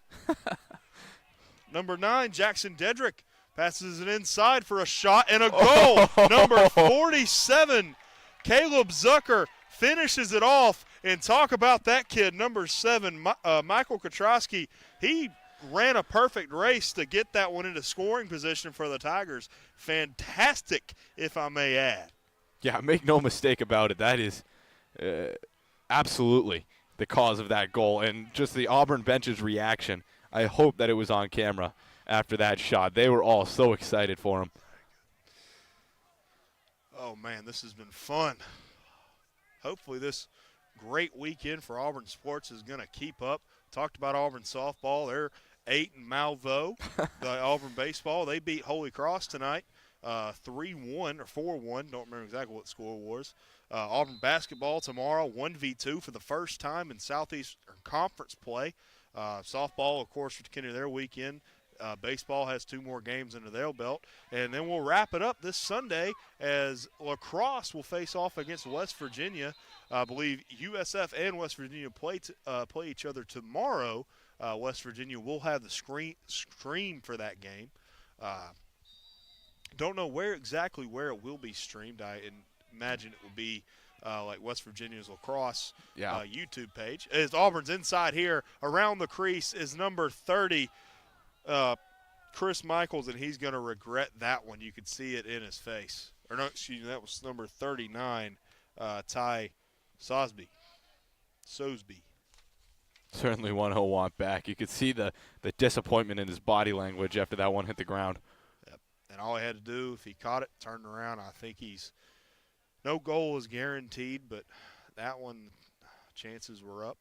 Number 9, Jackson Dedrick, passes it inside for a shot and a goal. Number 47, Caleb Zucker, finishes it off. And talk about that kid, number 7, Michael Kotrowski. He ran a perfect race to get that one into scoring position for the Tigers. Fantastic, if I may add. Yeah, make no mistake about it. That is absolutely the cause of that goal. And just the Auburn bench's reaction, I hope that it was on camera after that shot. They were all so excited for him. Oh, man, this has been fun. Hopefully this great weekend for Auburn sports is going to keep up. Talked about Auburn softball. They're 8 in Malvo. The Auburn baseball, they beat Holy Cross tonight 3-1 or 4-1. Don't remember exactly what the score was. Auburn basketball tomorrow, 1v2 for the first time in Southeastern Conference play. Softball, of course, will continue their weekend. Baseball has 2 more games under their belt. And then we'll wrap it up this Sunday as lacrosse will face off against West Virginia. I believe USF and West Virginia play each other tomorrow. West Virginia will have the stream for that game. Don't know where it will be streamed. I imagine it will be like West Virginia's lacrosse YouTube page. As Auburn's inside here, around the crease is number 30, Chris Michaels, and he's going to regret that one. You could see it in his face. Or no, excuse me, that was number 39, Ty Sosby. Certainly one he'll want back. You could see the disappointment in his body language after that one hit the ground. Yep. And all he had to do, if he caught it, turned around, I think no goal is guaranteed, but that one, chances were up.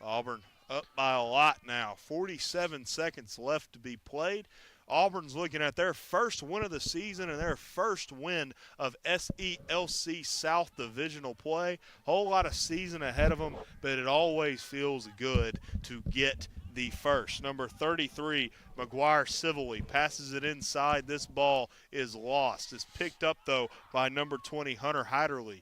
Auburn up by a lot now. 47 seconds left to be played. Auburn's looking at their first win of the season and their first win of SELC South Divisional play. Whole lot of season ahead of them, but it always feels good to get the first. Number 33, McGuire Civilly, passes it inside. This ball is lost. It's picked up, though, by number 20, Hunter Heiderly.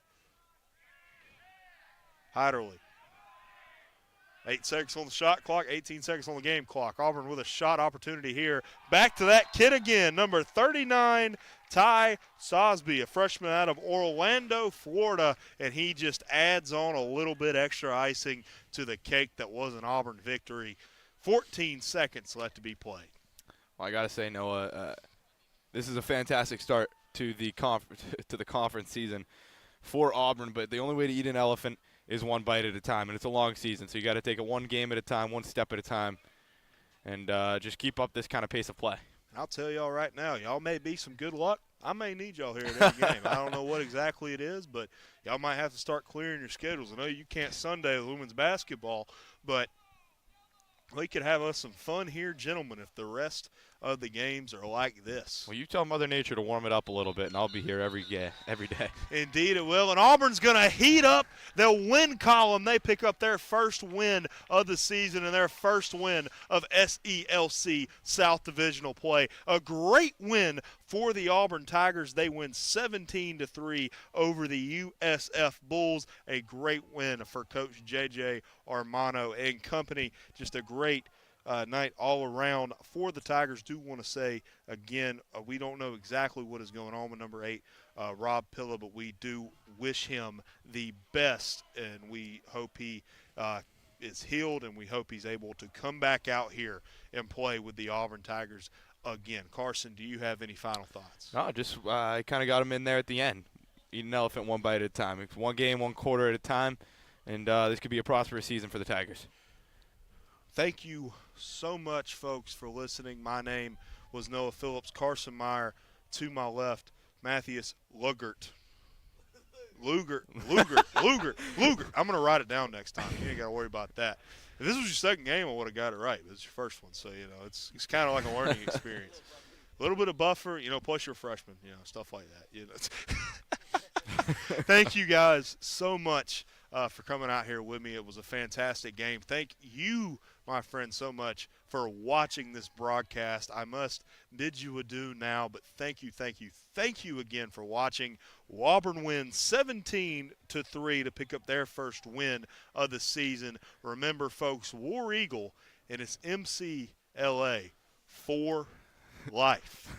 8 seconds on the shot clock, 18 seconds on the game clock. Auburn with a shot opportunity here. Back to that kid again, number 39, Ty Sosby, a freshman out of Orlando, Florida, and he just adds on a little bit extra icing to the cake that was an Auburn victory. 14 seconds left to be played. Well, I got to say, Noah, this is a fantastic start to the conference season for Auburn, but the only way to eat an elephant is one bite at a time, and it's a long season, so you got to take it one game at a time, one step at a time, and just keep up this kind of pace of play. I'll tell y'all right now, y'all may be some good luck. I may need y'all here at every game. I don't know what exactly it is, but y'all might have to start clearing your schedules. I know you can't Sunday with women's basketball, but we could have us some fun here, gentlemen, if the rest of the games are like this. Well, you tell Mother Nature to warm it up a little bit, and I'll be here every day. Indeed it will. And Auburn's going to heat up their win column. They pick up their first win of the season and their first win of SELC South Divisional play. A great win for the Auburn Tigers. They win 17-3 over the USF Bulls. A great win for Coach J.J. Armano and company. Just a great night all around for the Tigers. Do want to say again, we don't know exactly what is going on with number 8, Rob Pilla, but we do wish him the best, and we hope he is healed, and we hope he's able to come back out here and play with the Auburn Tigers again. Carson, do you have any final thoughts? No, just I kind of got him in there at the end. Eat an elephant one bite at a time. It's one game, one quarter at a time, and this could be a prosperous season for the Tigers. Thank you so much, folks, for listening. My name was Noah Phillips. Carson Meyer to my left, Matthias Lugert. Luger. I'm going to write it down next time. You ain't got to worry about that. If this was your second game, I would have got it right. But it's your first one, so, it's kind of like a learning experience. A little bit of buffer, plus you're a freshman, stuff like that. Thank you guys so much for coming out here with me. It was a fantastic game. Thank you, my friend, so much for watching this broadcast. I must bid you adieu now, but thank you again for watching. Auburn wins 17-3 to pick up their first win of the season. Remember, folks, War Eagle and its MCLA for life.